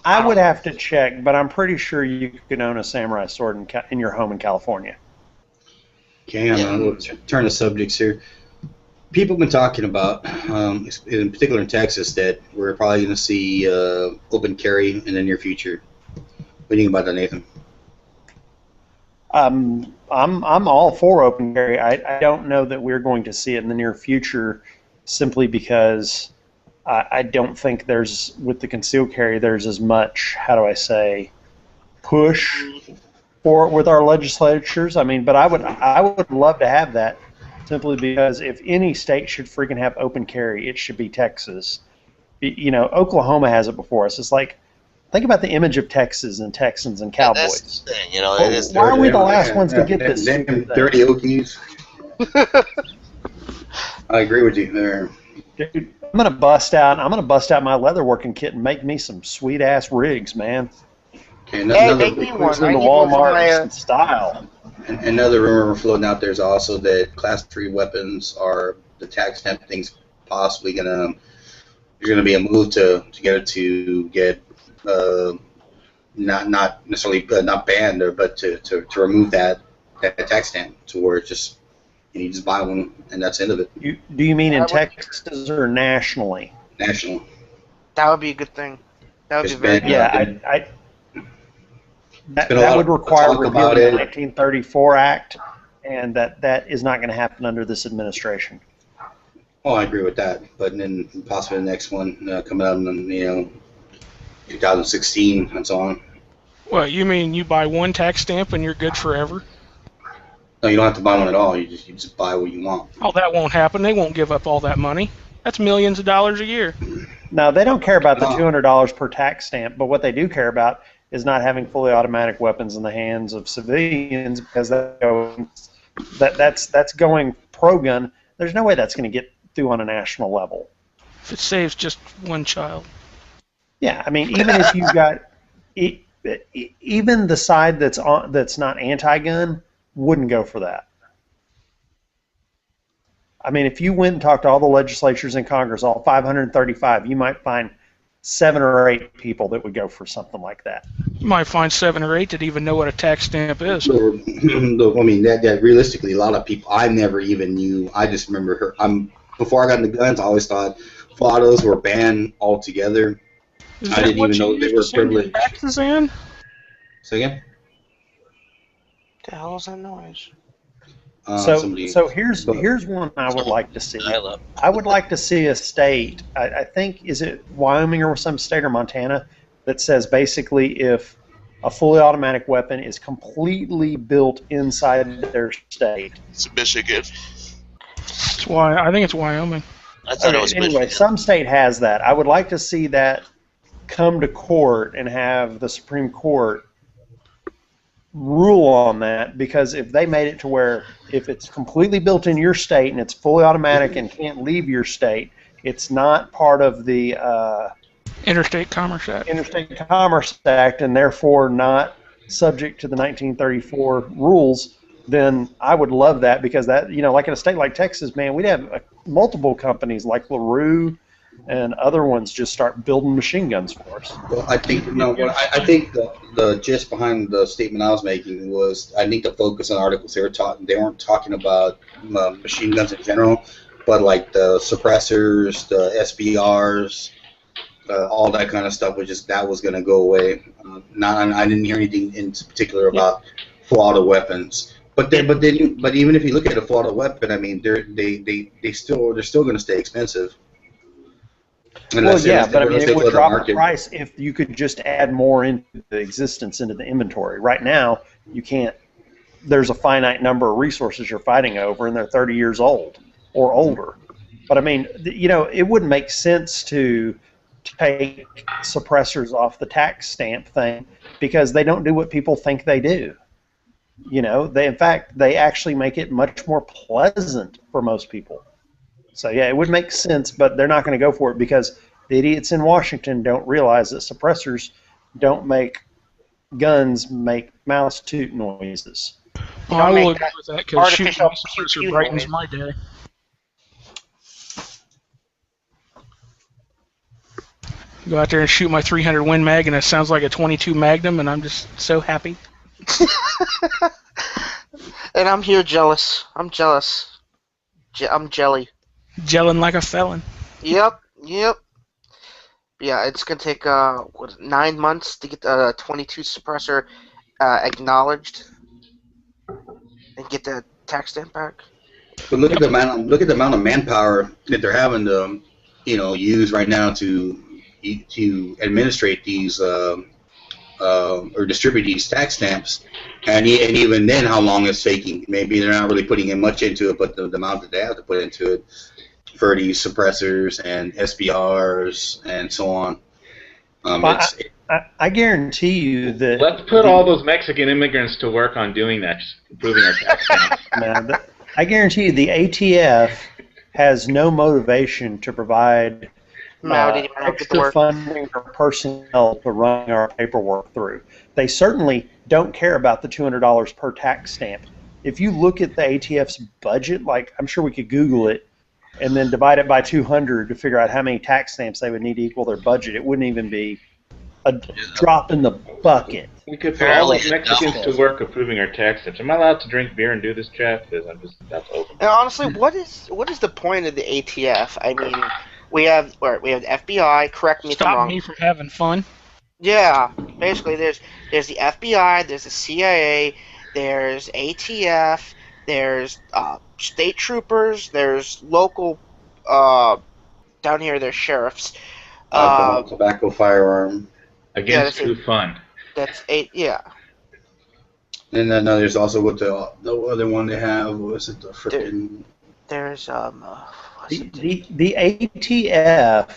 I would have to check, but I'm pretty sure you can own a samurai sword in your home in California. Okay, we'll turn the subjects here. People have been talking about, in particular in Texas, that we're probably going to see open carry in the near future. What do you think about that, Nathan? I'm all for open carry. I don't know that we're going to see it in the near future, simply because I don't think there's, with the concealed carry, there's as much, how do I say, push for it with our legislatures. I mean, but I would love to have that, simply because if any state should freaking have open carry, it should be Texas. You know, Oklahoma has it before us. It's like, think about the image of Texas and Texans and Cowboys. That's the thing, you know. Why are we the last ones to get this? Dirty Okies. I agree with you there. Dude, I'm gonna bust out my leatherworking kit and make me some sweet ass rigs, man. Okay, make me one. In the Walmart style. Another rumor floating out there is also that Class 3 weapons are the tax stamp things possibly gonna. There's gonna be a move to get not necessarily not banned, but to remove that tax stamp to where it's just you just buy one and that's the end of it. Do you mean in Texas or nationally? National. That would be a good thing. That would be very good. Yeah, that would require repealing the 1934 Act, and that is not going to happen under this administration. Oh, I agree with that. But then possibly the next one coming out in 2016 and so on. Well, you mean you buy one tax stamp and you're good forever? No, you don't have to buy one at all. You just buy what you want. Oh, that won't happen. They won't give up all that money. That's millions of dollars a year. No, they don't care about the $200 per tax stamp, but what they do care about is not having fully automatic weapons in the hands of civilians, because that's going pro-gun. There's no way that's going to get through on a national level. If it saves just one child. Yeah, I mean, even if you got even the side that's not anti-gun wouldn't go for that. I mean, if you went and talked to all the legislatures in Congress, all 535, you might find 7 or 8 people that would go for something like that. You might find 7 or 8 that even know what a tax stamp is. I mean, that realistically, a lot of people I never even knew. I just remember before I got into guns, I always thought autos were banned altogether. I didn't even know they were privileged. Taxes in? Say again? The hell is that noise? So here's one I would like to see. I would like to see a state, I think, is it Wyoming or some state or Montana, that says basically if a fully automatic weapon is completely built inside their state. It's Michigan. It's I think it's Wyoming. I thought it was anyway, Michigan. some state has that. I would like to see that come to court and have the Supreme Court rule on that, because if they made it to where if it's completely built in your state and it's fully automatic and can't leave your state, it's not part of the Interstate Commerce Act. Interstate Commerce Act, and therefore not subject to the 1934 rules, then I would love that, because that, like in a state like Texas, man, we'd have multiple companies like LaRue and other ones just start building machine guns for us. Well, I think I think the gist behind the statement I was making was I think the focus on articles they weren't talking about machine guns in general, but like the suppressors, the SBRs, all that kind of stuff. That was going to go away. I didn't hear anything in particular about full auto weapons. But even if you look at a full auto weapon, I mean they're still going to stay expensive. Well, yeah, but I mean, it would drop the price if you could just add more into the existence into the inventory. Right now, you can't there's a finite number of resources you're fighting over, and they're 30 years old or older. But I mean, it wouldn't make sense to take suppressors off the tax stamp thing because they don't do what people think they do. In fact, they actually make it much more pleasant for most people. So yeah, it would make sense, but they're not going to go for it because the idiots in Washington don't realize that suppressors don't make guns make mouse toot noises. Well, I will agree with that because shooting a suppressor brightens my day. Go out there and shoot my 300 Win Mag, and it sounds like a 22 Magnum, and I'm just so happy. And I'm here jealous. I'm jealous. I'm jelly. Gelling like a felon. Yep. Yeah, it's gonna take 9 months to get the 22 suppressor acknowledged and get the tax stamp back. But look at the amount of manpower that they're having to, use right now to administrate these or distribute these tax stamps, and even then, how long it's taking. Maybe they're not really putting in much into it, but the amount that they have to put into it for these suppressors and SBRs and so on. I guarantee you that. Let's put all those Mexican immigrants to work on doing that, improving our tax stamps. I guarantee you the ATF has no motivation to provide extra funding for personnel to run our paperwork through. They certainly don't care about the $200 per tax stamp. If you look at the ATF's budget, like I'm sure we could Google it, and then divide it by 200 to figure out how many tax stamps they would need to equal their budget, it wouldn't even be a drop in the bucket. We could put all those Mexicans to work approving our tax stamps. Am I allowed to drink beer and do this, chat? Because I'm just that's open. And honestly, what is the point of the ATF? I mean, we have the FBI. Correct me if I'm wrong. Stop me from having fun. Yeah, basically, there's the FBI, there's the CIA, there's ATF, there's state troopers, there's local down here. There's sheriffs. Tobacco firearm. Against true fun. That's 8. Yeah. And then there's also what the other one they have. What was it? The freaking. There's The ATF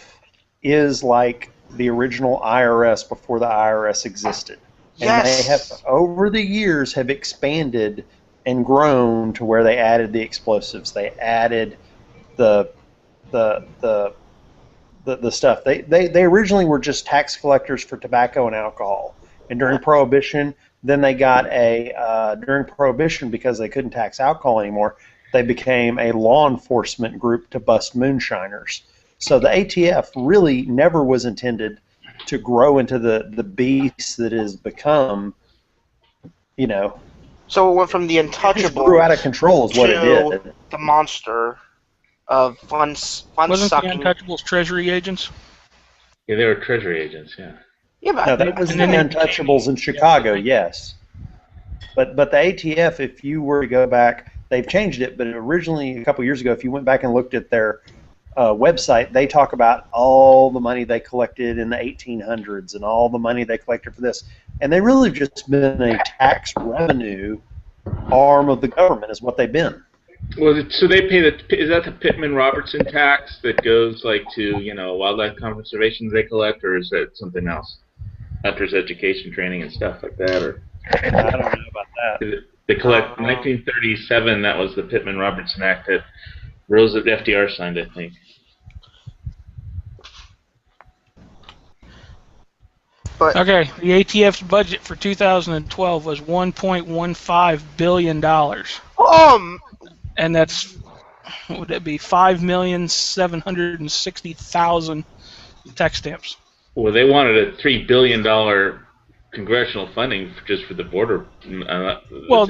is like the original IRS before the IRS existed. And yes. They have, over the years, have expanded and grown to where they added the explosives. They added the stuff. They originally were just tax collectors for tobacco and alcohol. And during Prohibition, then they got during Prohibition, because they couldn't tax alcohol anymore, they became a law enforcement group to bust moonshiners. So the ATF really never was intended to grow into the beast that has become, So it went from the untouchable. Grew out of control is what it did. The monster of fun Wasn't sucking. the Untouchables Treasury agents? Yeah, they were Treasury agents. Yeah. Yeah, but No, that was the Untouchables in Chicago, yes. But the ATF, if you were to go back, they've changed it, but originally, a couple years ago, if you went back and looked at their website, they talk about all the money they collected in the 1800s and all the money they collected for this. And they really have just been a tax revenue arm of the government is what they've been. Well, so they pay is that the Pittman-Robertson tax that goes to wildlife conservation they collect, or is that something else? Hunters education training and stuff like that, or I don't know about that. They collect 1937. That was the Pittman-Robertson Act that FDR signed, I think. But Okay, the ATF's budget for 2012 was $1.15 billion. And that's, what would that be, 5,760,000 tax stamps. Well, they wanted a $3 billion congressional funding just for the border. Well,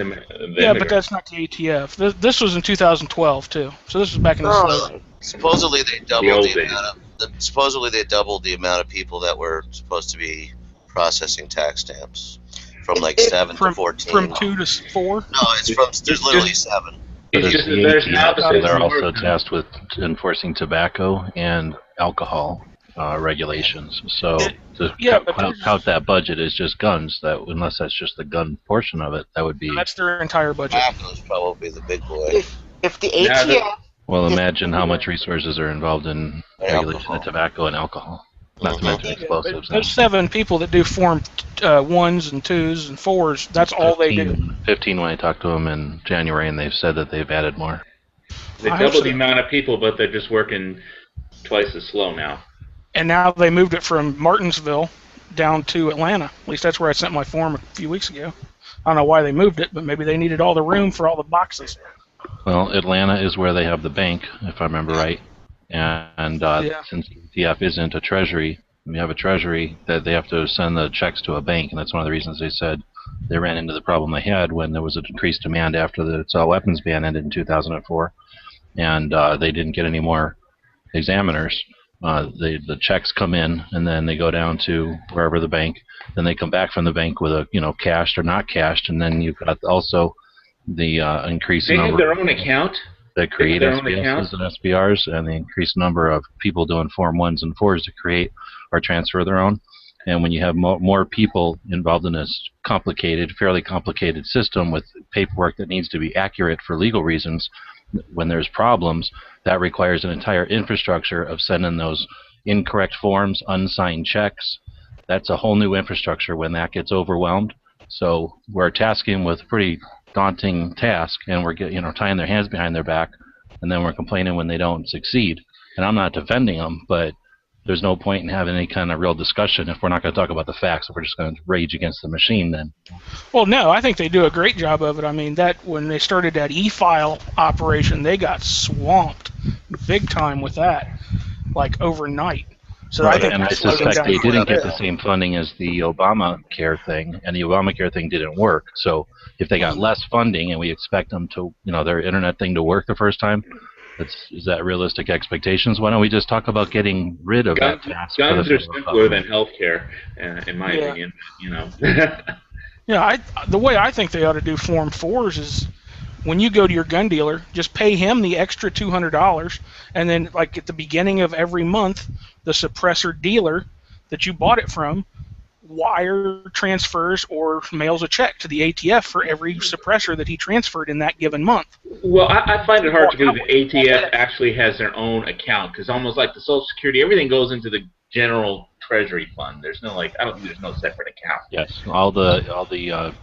yeah, but that's not the ATF. This was in 2012 too, so this was back in the slow. Supposedly they doubled the amount of people that were supposed to be processing tax stamps from 7 to 14. From 2 to 4. No, there's literally 7. It's just that there's now they're also tasked with enforcing tobacco and alcohol. regulations. So to Yeah, count that budget as just guns, that unless that's just the gun portion of it, that would be. That's their entire budget. Tobacco is probably the big boy. If the ATF. Well, imagine how much resources are involved in regulation of tobacco and alcohol, not to mention explosives. Those 7 people that do Form 1s and 2s and 4s, that's all they do. 15 when I talked to them in January, and they've said that they've added more. They doubled the amount of people, but they're just working twice as slow now. And now they moved it from Martinsville down to Atlanta. At least that's where I sent my form a few weeks ago. I don't know why they moved it, but maybe they needed all the room for all the boxes. Well, Atlanta is where they have the bank, if I remember right. And since ATF isn't a treasury, we have a treasury that they have to send the checks to a bank, and that's one of the reasons they said they ran into the problem they had when there was a decreased demand after the assault weapons ban ended in 2004, and they didn't get any more examiners. The checks come in, and then they go down to wherever the bank. Then they come back from the bank with a cashed or not cashed, and then you've got also the increased number. They have their own account. That create SBSs and SBRs, and the increased number of people doing Form 1s and 4s to create or transfer their own. And when you have more people involved in this fairly complicated system with paperwork that needs to be accurate for legal reasons, when there's problems, that requires an entire infrastructure of sending those incorrect forms, unsigned checks. That's a whole new infrastructure when that gets overwhelmed. So we're tasking with a pretty daunting task, and we're tying their hands behind their back, and then we're complaining when they don't succeed. And I'm not defending them, but there's no point in having any kind of real discussion if we're not going to talk about the facts. If we're just going to rage against the machine, then. Well, no, I think they do a great job of it. I mean, that when they started that e-file operation, they got swamped big time with that, like overnight. So right, and I suspect they didn't get the same funding as the Obamacare thing, and the Obamacare thing didn't work. So if they got less funding, and we expect them to, their internet thing to work the first time, is that realistic expectations? Why don't we just talk about getting rid of that task? Guns are simpler than healthcare, in my opinion. Yeah, the way I think they ought to do Form 4s is when you go to your gun dealer, just pay him the extra $200, and then like at the beginning of every month, the suppressor dealer that you bought it from wire transfers or mails a check to the ATF for every suppressor that he transferred in that given month. Well, I find it hard to believe the ATF actually has their own account, because almost like the Social Security, everything goes into the general treasury fund. There's no I don't think there's no separate account. Yes, all the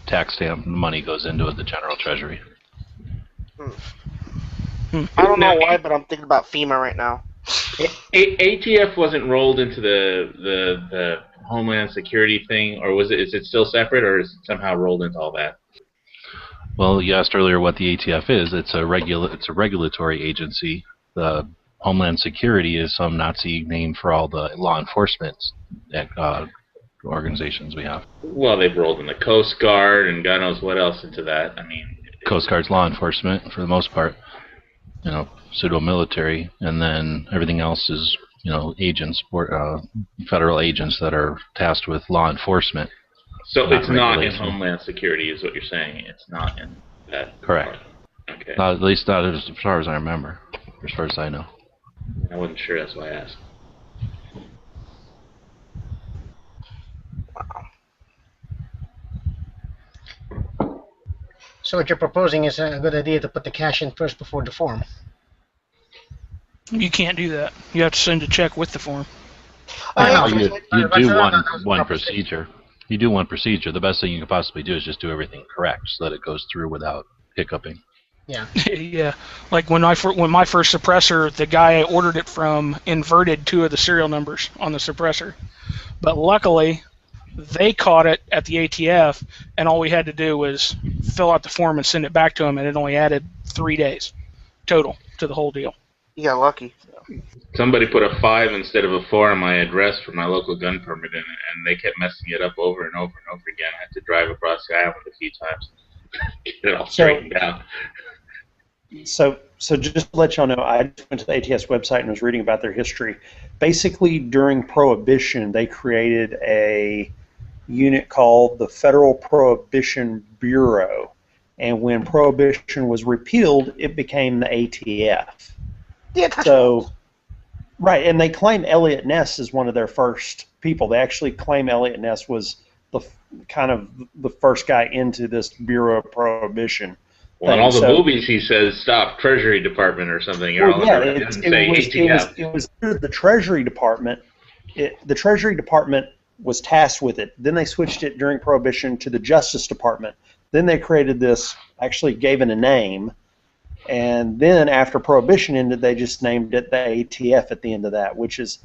tax stamp money goes into the general treasury. I don't know why, but I'm thinking about FEMA right now. ATF wasn't rolled into the Homeland Security thing, or is it still separate, or is it somehow rolled into all that? Well, you asked earlier what the ATF is. It's a regulatory agency. The Homeland Security is some Nazi name for all the law enforcement organizations we have. Well, they've rolled in the Coast Guard and God knows what else into that. I mean, Coast Guard's law enforcement for the most part. Pseudo-military, and then everything else is, agents, federal agents that are tasked with law enforcement. So it's not in Homeland Security, is what you're saying? It's not in that. Correct. Part. Okay. At least not as far as I remember, as far as I know. I wasn't sure, that's why I asked. So what you're proposing is a good idea to put the cash in first before the form. You can't do that. You have to send a check with the form. You do one procedure. You do one procedure. The best thing you can possibly do is just do everything correct so that it goes through without hiccuping. Yeah. Yeah. Like when my first suppressor, the guy I ordered it from inverted 2 of the serial numbers on the suppressor. But luckily, they caught it at the ATF, and all we had to do was fill out the form and send it back to them, and it only added 3 days total to the whole deal. You got lucky. Somebody put a 5 instead of a 4 on my address for my local gun permit, and they kept messing it up over and over and over again. I had to drive across the island a few times to get it all straightened out. So just to let y'all know, I just went to the ATS website and was reading about their history. Basically, during Prohibition, they created a unit called the Federal Prohibition Bureau. And when Prohibition was repealed, it became the ATF. Yeah, Right, and they claim Elliot Ness is one of their first people. They actually claim Elliot Ness was kind of the first guy into this Bureau of Prohibition. Well, in all the movies, he says stop Treasury Department or something. Well, yeah, it was through the Treasury Department. The Treasury Department was tasked with it. Then they switched it during Prohibition to the Justice Department. Then they created this, actually gave it a name, and then after Prohibition ended, they just named it the ATF at the end of that, which is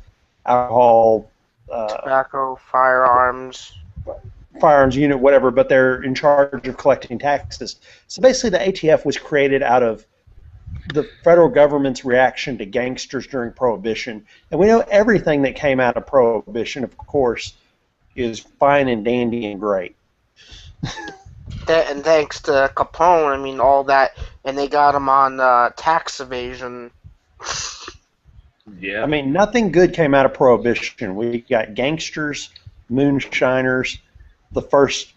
alcohol, tobacco, firearms unit, whatever, but they're in charge of collecting taxes. So basically the ATF was created out of the federal government's reaction to gangsters during Prohibition. And we know everything that came out of Prohibition, of course, is fine and dandy and great. And thanks to Capone, I mean, all that, and they got him on tax evasion. Yeah. I mean, nothing good came out of Prohibition. We got gangsters, moonshiners, the first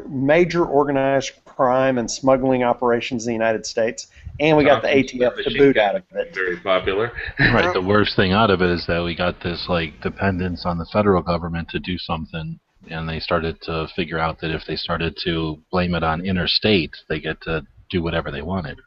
major organized crime and smuggling operations in the United States, and we got the ATF to boot out of it. Very popular. Right. The worst thing out of it is that we got this dependence on the federal government to do something, and they started to figure out that if they started to blame it on interstate, they get to do whatever they wanted.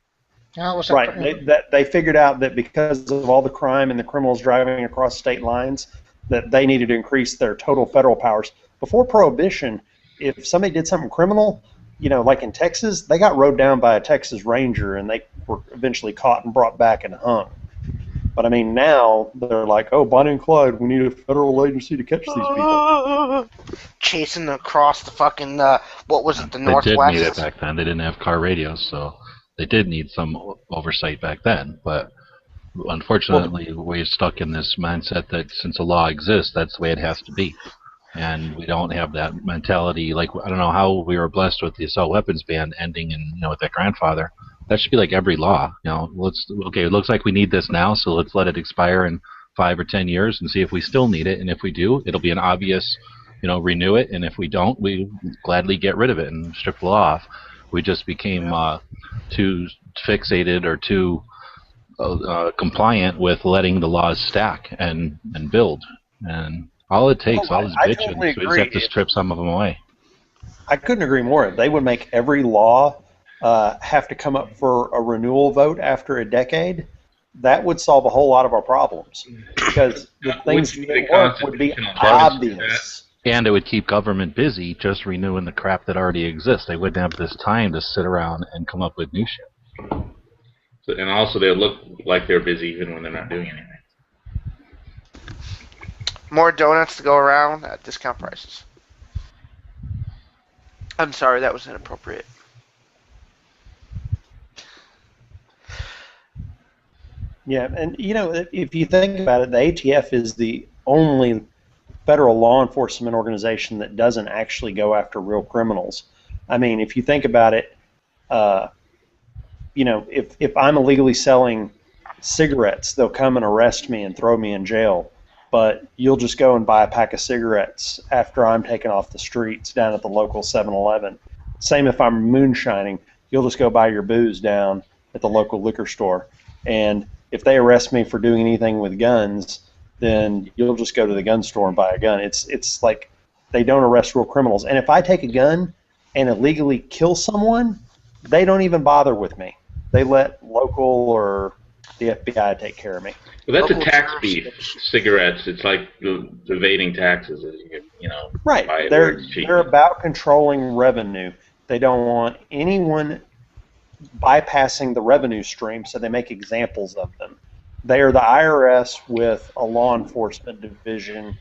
Right. They figured out that because of all the crime and the criminals driving across state lines, that they needed to increase their total federal powers. Before Prohibition, if somebody did something criminal, like in Texas, they got rode down by a Texas Ranger and they were eventually caught and brought back and hung. But I mean, now they're like, oh, Bonnie and Clyde, we need a federal agency to catch these people. Chasing across the fucking, what was it, the Northwest? They did need it back then. They didn't have car radios, so they did need some oversight back then. But unfortunately, we're stuck in this mindset that since a law exists, that's the way it has to be. And we don't have that mentality. I don't know how we were blessed with the assault weapons ban ending and with that grandfather. That should be like every law. It looks like we need this now, so let's let it expire in 5 or 10 years and see if we still need it. And if we do, it'll be an obvious, renew it. And if we don't, we gladly get rid of it and strip the law off. We just became too fixated or too compliant with letting the laws stack and build. And all it takes, all this bitching, totally is we just have to strip some of them away. I couldn't agree more. If they would make every law have to come up for a renewal vote after a decade, that would solve a whole lot of our problems. Because the things that work would be obvious. And it would keep government busy just renewing the crap that already exists. They wouldn't have this time to sit around and come up with new shit. And also, they look like they're busy even when they're not doing anything. More donuts to go around at discount prices. I'm sorry, that was inappropriate. Yeah, and if you think about it, the ATF is the only federal law enforcement organization that doesn't actually go after real criminals. I mean, if you think about it, if I'm illegally selling cigarettes, they'll come and arrest me and throw me in jail. But you'll just go and buy a pack of cigarettes after I'm taken off the streets down at the local 7-Eleven. Same if I'm moonshining, you'll just go buy your booze down at the local liquor store. And if they arrest me for doing anything with guns, then you'll just go to the gun store and buy a gun. It's like they don't arrest real criminals. And if I take a gun and illegally kill someone, they don't even bother with me. They let local or the FBI take care of me. Well, that's a tax beef. Cigarettes, it's like evading taxes. Right. They're about controlling revenue. They don't want anyone bypassing the revenue stream, so they make examples of them. They are the IRS with a law enforcement division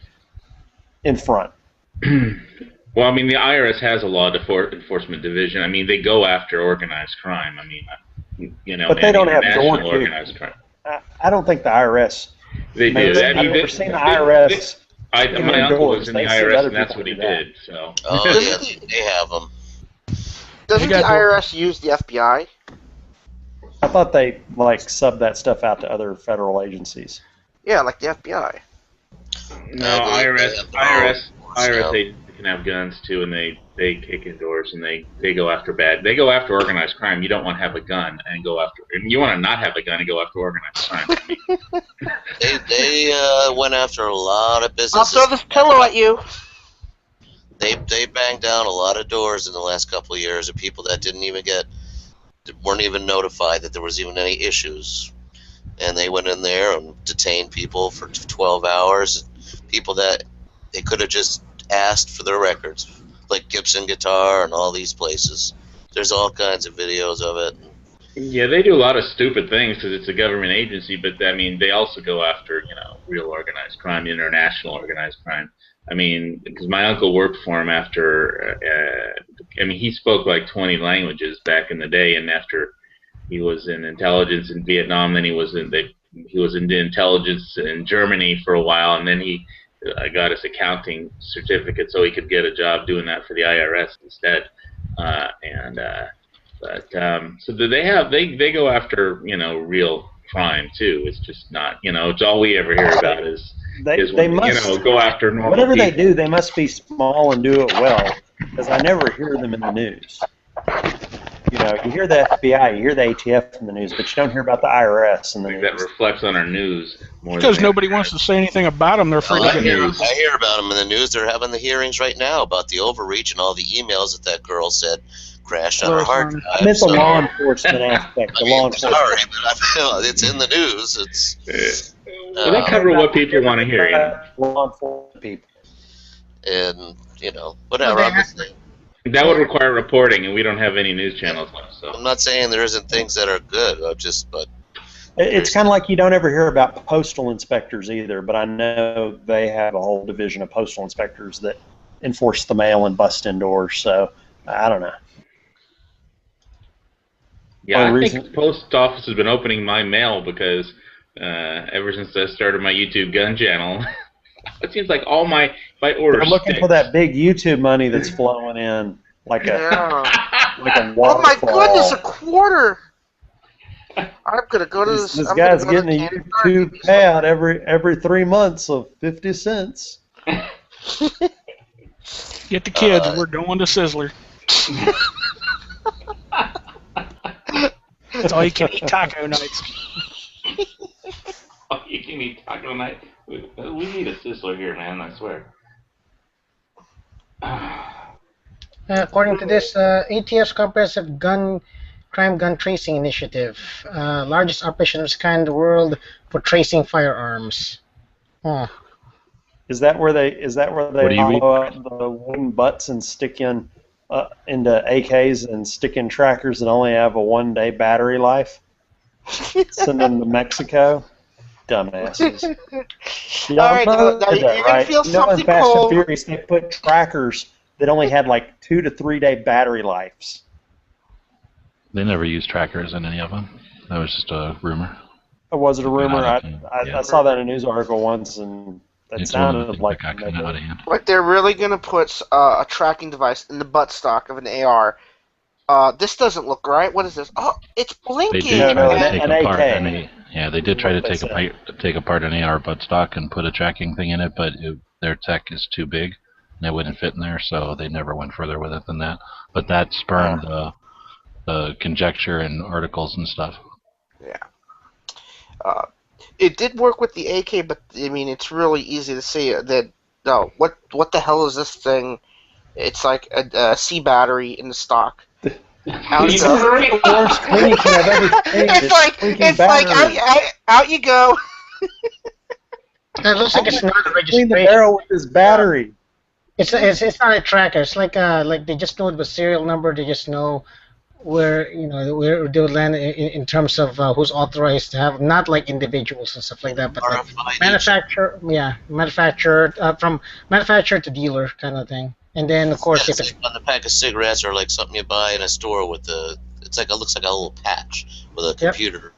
in front. Well, I mean, the IRS has a law enforcement division. I mean, they go after organized crime. I mean, but they don't have national organized crime. I don't think the IRS. They do. I've never seen the IRS. My uncle was in the IRS, and that's what he did. So. Oh yeah, they have them. Doesn't the IRS use the FBI? I thought they sub that stuff out to other federal agencies. Yeah, like the FBI. No, IRS, they can can have guns too, and they kick in doors and they go after organized crime. You don't want to have a gun and go after, and you want to not have a gun and go after organized crime. They went after a lot of businesses. I'll throw this pillow at you. They banged down a lot of doors in the last couple of years of people that weren't even notified that there was even any issues, and they went in there and detained people for 12 hours. People that they could have just asked for their records, like Gibson Guitar and all these places. There's all kinds of videos of it. Yeah, they do a lot of stupid things because it's a government agency, but I mean, they also go after, real organized crime, international organized crime. I mean, because my uncle worked for him after, he spoke like 20 languages back in the day, and after he was in intelligence in Vietnam, then he was in the intelligence in Germany for a while, and then he got his accounting certificate so he could get a job doing that for the IRS instead. So they go after real crime too. It's just not it's all we ever hear about is they must go after normal whatever people. they do. They must be small and do it well, because I never hear them in the news. You hear the FBI, you hear the ATF in the news, but you don't hear about the IRS in the news. That reflects on our news more Because than nobody wants to say anything about them. They're afraid I to get hear about them in the news. They're having the hearings right now about the overreach and all the emails that girl said crashed on her hard drive. I meant the law enforcement aspect. The law enforcement. Sorry, but I feel it's in the news. It's well, they cover what people want to hear. Law enforcement people. And whatever. I'm just saying. That would require reporting, and we don't have any news channels left. So I'm not saying there isn't things that are good. It's kind of like you don't ever hear about postal inspectors either, but I know they have a whole division of postal inspectors that enforce the mail and bust in doors. So I don't know. Yeah, I think the post office has been opening my mail because ever since I started my YouTube gun channel, it seems like all my orders. I'm looking for that big YouTube money that's flowing in like a waterfall. Oh my goodness, a quarter! I'm gonna go to this. This guy's getting a YouTube payout every 3 months of 50 cents. Get the kids. We're going to Sizzler. That's all you can eat taco nights. Oh, you can eat taco night. We need a Sizzler here, man. I swear. According to this, ATF's Comprehensive Crime Gun Tracing Initiative, largest operation of its kind in the world for tracing firearms. Is that where they follow up the wooden butts and stick in into AKs and stick in trackers that only have a 1-day battery life? Send them to Mexico. Dumbasses. You Alright, know now you're that, gonna right? feel You know in something Fast and cold. Furious they put trackers that only had like 2 to 3 day battery lives. They never used trackers in any of them. That was just a rumor. Or was it a rumor? Yeah. I saw that in a news article once, and that It's one of the sounded things like that got kind of out of hand. Like they're really gonna put a tracking device in the buttstock of an AR. This doesn't look right. What is this? Oh, it's They blinking. did try to an take AK. apart they did try to What they take apart an AR buttstock and put a tracking thing in it, but their tech is too big and it wouldn't fit in there, so they never went further with it than that. But that spurned the conjecture and articles and stuff. Yeah. It did work with the AK, but I mean, it's really easy to see that. No, what the hell is this thing? It's like a C battery in the stock. It's the worst thing you can have ever seen. It's like out you go. It looks like it's not a Clean the registration. barrel with this battery. It's not a tracker. It's like they just know the serial number. They just know where where they would land in terms of who's authorized to have, not like individuals and stuff like that, but like manufacturer, from manufacturer to dealer kind of thing. And then of course if it's on the pack of cigarettes or like something you buy in a store with looks like a little patch with a computer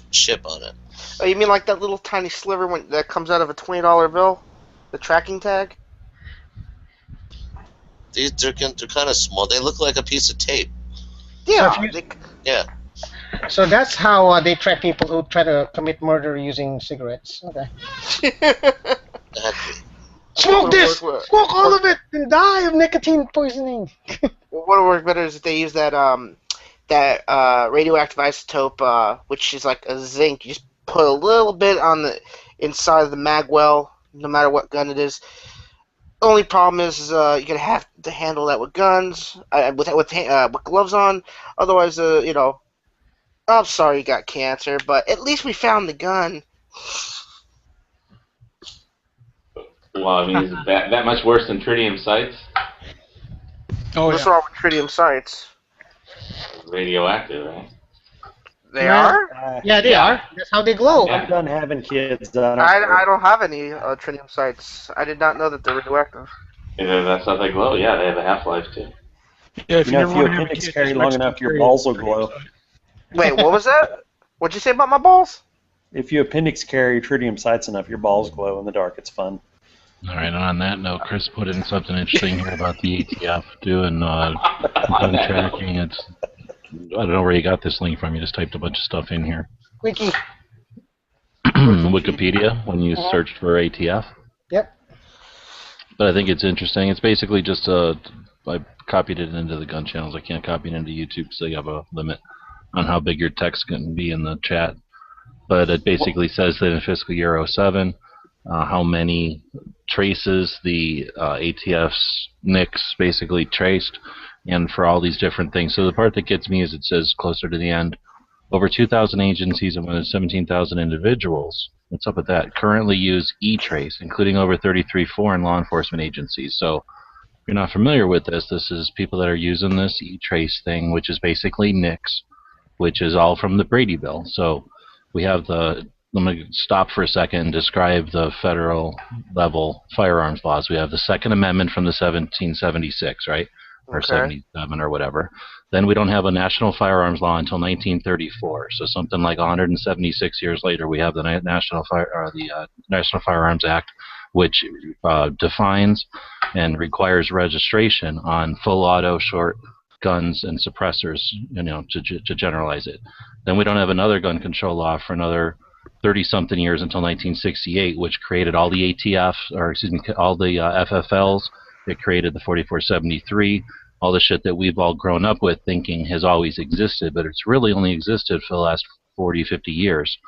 chip on it. Oh, you mean like that little tiny sliver that comes out of a $20 bill? The tracking tag? They're kind of small. They look like a piece of tape. Yeah. So that's how they track people who try to commit murder using cigarettes. Okay. Exactly. Smoke this! Smoke all of it and die of nicotine poisoning. What would work better is if they use that radioactive isotope, which is like a zinc. You just put a little bit on the inside of the mag well, no matter what gun it is. Only problem is you're gonna have to handle that with guns, with gloves on. Otherwise, I'm sorry you got cancer, but at least we found the gun. Well, I mean, is it that much worse than tritium sites? Oh, What's wrong with tritium sites? Radioactive, right? They are? Yeah, they are. That's how they glow. I'm done having kids. I don't have any tritium sites. I did not know that they're radioactive. Yeah, that's how they glow. Yeah, they have a half-life too. Yeah, if You know, never if you want to have a appendix kid, carry just long watch enough, the your period. balls will glow. Wait, what was that? What'd you say about my balls? If you appendix carry tritium sites enough, your balls glow in the dark. It's fun. All right, and on that note, Chris put in something interesting here about the ATF doing gun tracking. I don't know where you got this link from. You just typed a bunch of stuff in here. Wiki. Wikipedia, when you searched for ATF. Yep. But I think it's interesting. It's basically just I copied it into the gun channels. I can't copy it into YouTube because they have a limit on how big your text can be in the chat. But it basically says that in fiscal year 07, how many traces the ATF's NICS basically traced, and for all these different things. So the part that gets me is it says closer to the end, over 2,000 agencies and more than 17,000 individuals, what's up with that, currently use E-Trace, including over 33 foreign law enforcement agencies. So if you're not familiar with this, this is people that are using this E-Trace thing, which is basically NICS, which is all from the Brady Bill. So we have let me stop for a second and describe the federal level firearms laws. We have the Second Amendment from the 1776, right? Or 77 or whatever. Then we don't have a national firearms law until 1934. So something like 176 years later, we have the National Firearms Act, which defines and requires registration on full auto, short guns, and suppressors, to generalize it. Then we don't have another gun control law for another 30-something years until 1968, which created all the all the FFLs. It created the 4473, all the shit that we've all grown up with thinking has always existed, but it's really only existed for the last 40, 50 years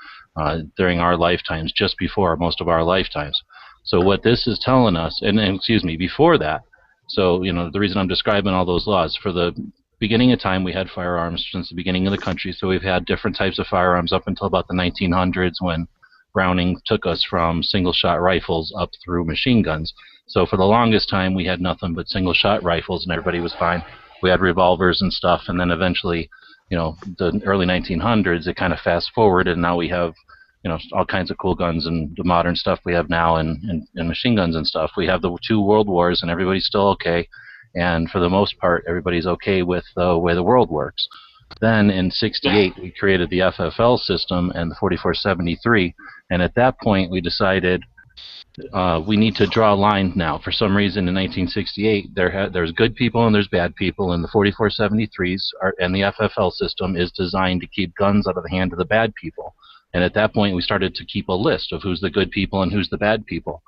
during our lifetimes, just before most of our lifetimes. So what this is telling us, and before that, so, the reason I'm describing all those laws, for the beginning of time, we had firearms since the beginning of the country, so we've had different types of firearms up until about the 1900s when Browning took us from single-shot rifles up through machine guns. So for the longest time, we had nothing but single-shot rifles, and everybody was fine. We had revolvers and stuff, and then eventually, the early 1900s, it kind of fast-forwarded, and now we have, all kinds of cool guns and the modern stuff we have now and machine guns and stuff. We have the 2 world wars, and everybody's still okay. And for the most part, everybody's okay with the way the world works. Then in '68, we created the FFL system and the 4473, and at that point, we decided we need to draw a line now. For some reason, in 1968, there's good people and there's bad people, and the 4473s and the FFL system is designed to keep guns out of the hand of the bad people. And at that point, we started to keep a list of who's the good people and who's the bad people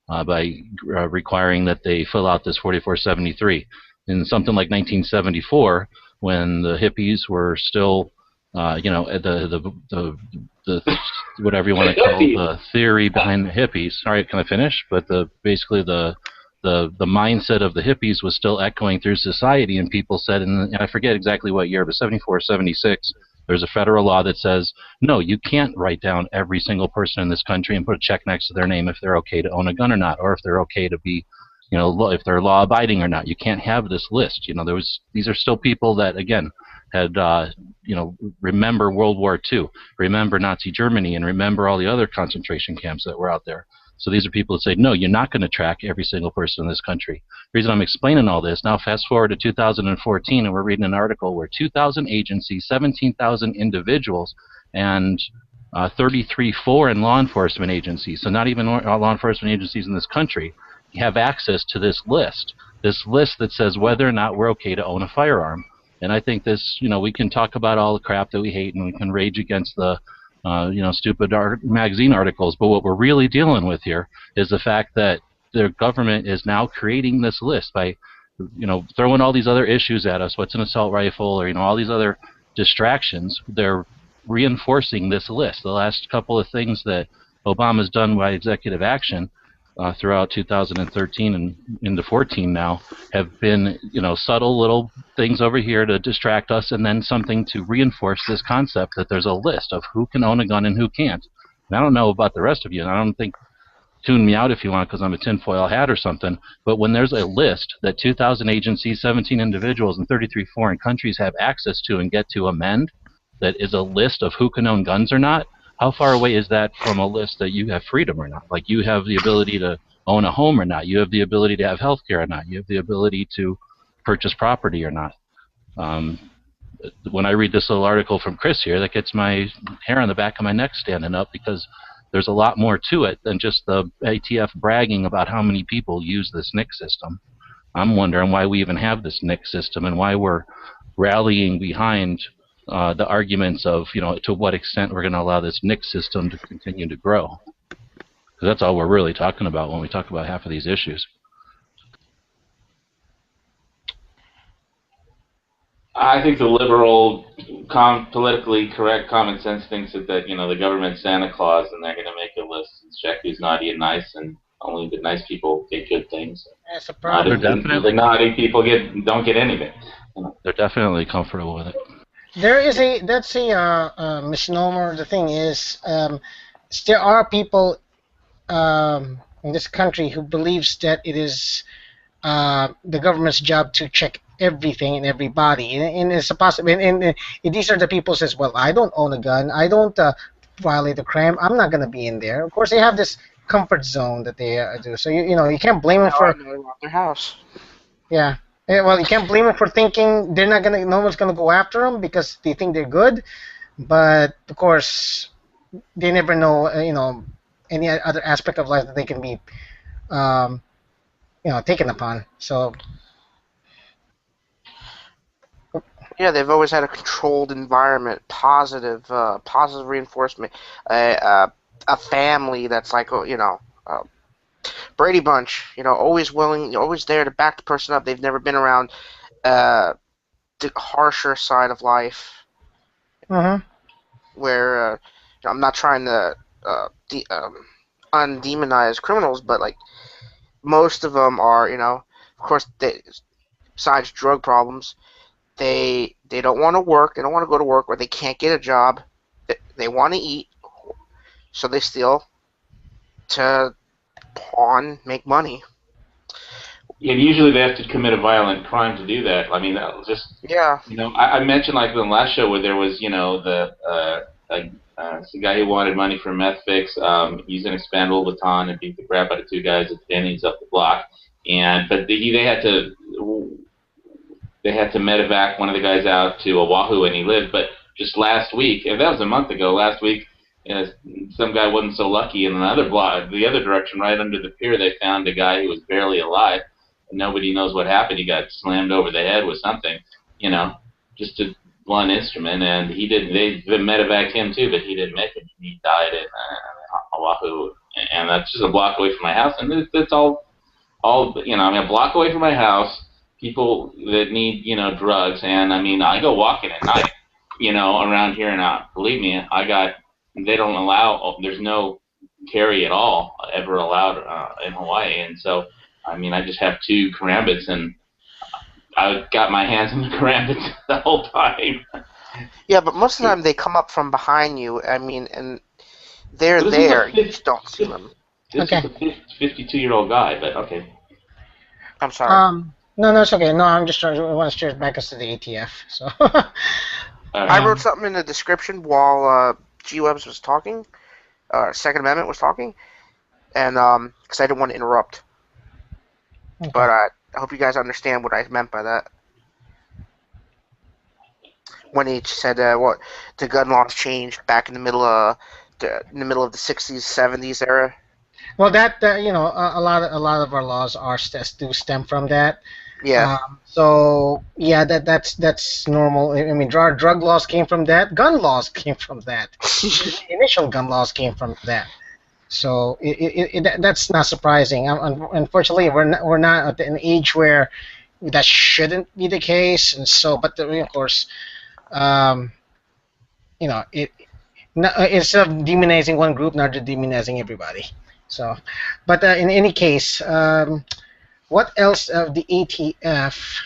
by requiring that they fill out this 4473. In something like 1974, when the hippies were still, the whatever you want to call the theory behind the hippies. Sorry, can I finish? But basically the mindset of the hippies was still echoing through society, and people said, and I forget exactly what year, but 74, 76. There's a federal law that says, no, you can't write down every single person in this country and put a check next to their name if they're okay to own a gun or not, or if they're okay to be, if they're law-abiding or not. You can't have this list. These are still people that, again, had, remember World War II, remember Nazi Germany, and remember all the other concentration camps that were out there. So these are people that say, no, you're not going to track every single person in this country. The reason I'm explaining all this, now fast forward to 2014, and we're reading an article where 2,000 agencies, 17,000 individuals, and 33 foreign law enforcement agencies, so not even law enforcement agencies in this country, have access to this list that says whether or not we're okay to own a firearm. And I think this, we can talk about all the crap that we hate, and we can rage against the stupid magazine articles, but what we're really dealing with here is the fact that their government is now creating this list by, throwing all these other issues at us. What's an assault rifle, or all these other distractions? They're reinforcing this list. The last couple of things that Obama's done by executive action throughout 2013 and into 14 now have been, subtle little things over here to distract us, and then something to reinforce this concept that there's a list of who can own a gun and who can't. And I don't know about the rest of you, and I don't think, tune me out if you want because I'm a tinfoil hat or something, but when there's a list that 2,000 agencies, 17 individuals, and 33 foreign countries have access to and get to amend, that is a list of who can own guns or not, how far away is that from a list that you have freedom or not? Like, you have the ability to own a home or not? You have the ability to have health care or not? You have the ability to purchase property or not? When I read this little article from Chris here, that gets my hair on the back of my neck standing up, because there's a lot more to it than just the ATF bragging about how many people use this NIC system. I'm wondering why we even have this NIC system and why we're rallying behind the arguments of, to what extent we're going to allow this NIC system to continue to grow. Because that's all we're really talking about when we talk about half of these issues. I think the liberal, politically correct common sense thinks that the government's Santa Claus, and they're going to make a list and check who's naughty and nice, and only the nice people get good things. That's a problem. The naughty people don't get anything. They're definitely comfortable with it. That's a misnomer. The thing is, there are people in this country who believes that it is the government's job to check everything and everybody, and it's a possibility. And these are the people who says, well, I don't own a gun, I don't violate a crime, I'm not going to be in there. Of course, they have this comfort zone that they do. So you can't blame them for their house. Yeah. Well, you can't blame them for thinking no one's gonna go after them because they think they're good, but of course, they never know, any other aspect of life that they can be, taken upon. So. Yeah, they've always had a controlled environment, positive reinforcement, a family that's like, Brady Bunch, always willing, always there to back the person up. They've never been around the harsher side of life, where I'm not trying to undemonize criminals, but like most of them are, of course, besides drug problems, they don't want to work, they don't want to go to work, or they can't get a job. They want to eat, so they steal to pawn, make money. And usually they have to commit a violent crime to do that. I mean, I mentioned like in the last show where there was, the guy who wanted money for a meth fix, used an expandable baton and beat the crap out of two guys at Denny's up the block, but they had to medevac one of the guys out to Oahu, and he lived. But just last week, and that was a month ago, last week, some guy wasn't so lucky in another block, the other direction, right under the pier, they found a guy who was barely alive, and nobody knows what happened. He got slammed over the head with something, just a blunt instrument, and they medevaced him too, but he didn't make it. He died in Oahu, and that's just a block away from my house, and it's all a block away from my house, people that need, drugs, and I go walking at night, around here, and believe me, they don't allow, there's no carry at all ever allowed in Hawaii, and so, I just have two karambits, and I got my hands on the karambits the whole time. Yeah, but most of the time they come up from behind you, and they're there, you just don't see them. This is a 52-year-old guy, but okay. I'm sorry. No, it's okay. No, I'm just trying to want to steer it back us to the ATF. So. I wrote something in the description while G-Webs was talking, Second Amendment was talking, and because I didn't want to interrupt. Okay. But I hope you guys understand what I meant by that. When he said what the gun laws changed back in the middle of the 60s, 70s era. Well, that a lot of our laws do stem from that. Yeah. So yeah, that's normal. Drug laws came from that. Gun laws came from that. The initial gun laws came from that. So that's not surprising. Unfortunately, we're not at an age where that shouldn't be the case, and so. But of course, um, instead of demonizing one group, now they're demonizing everybody. So, but in any case, what else of the ATF?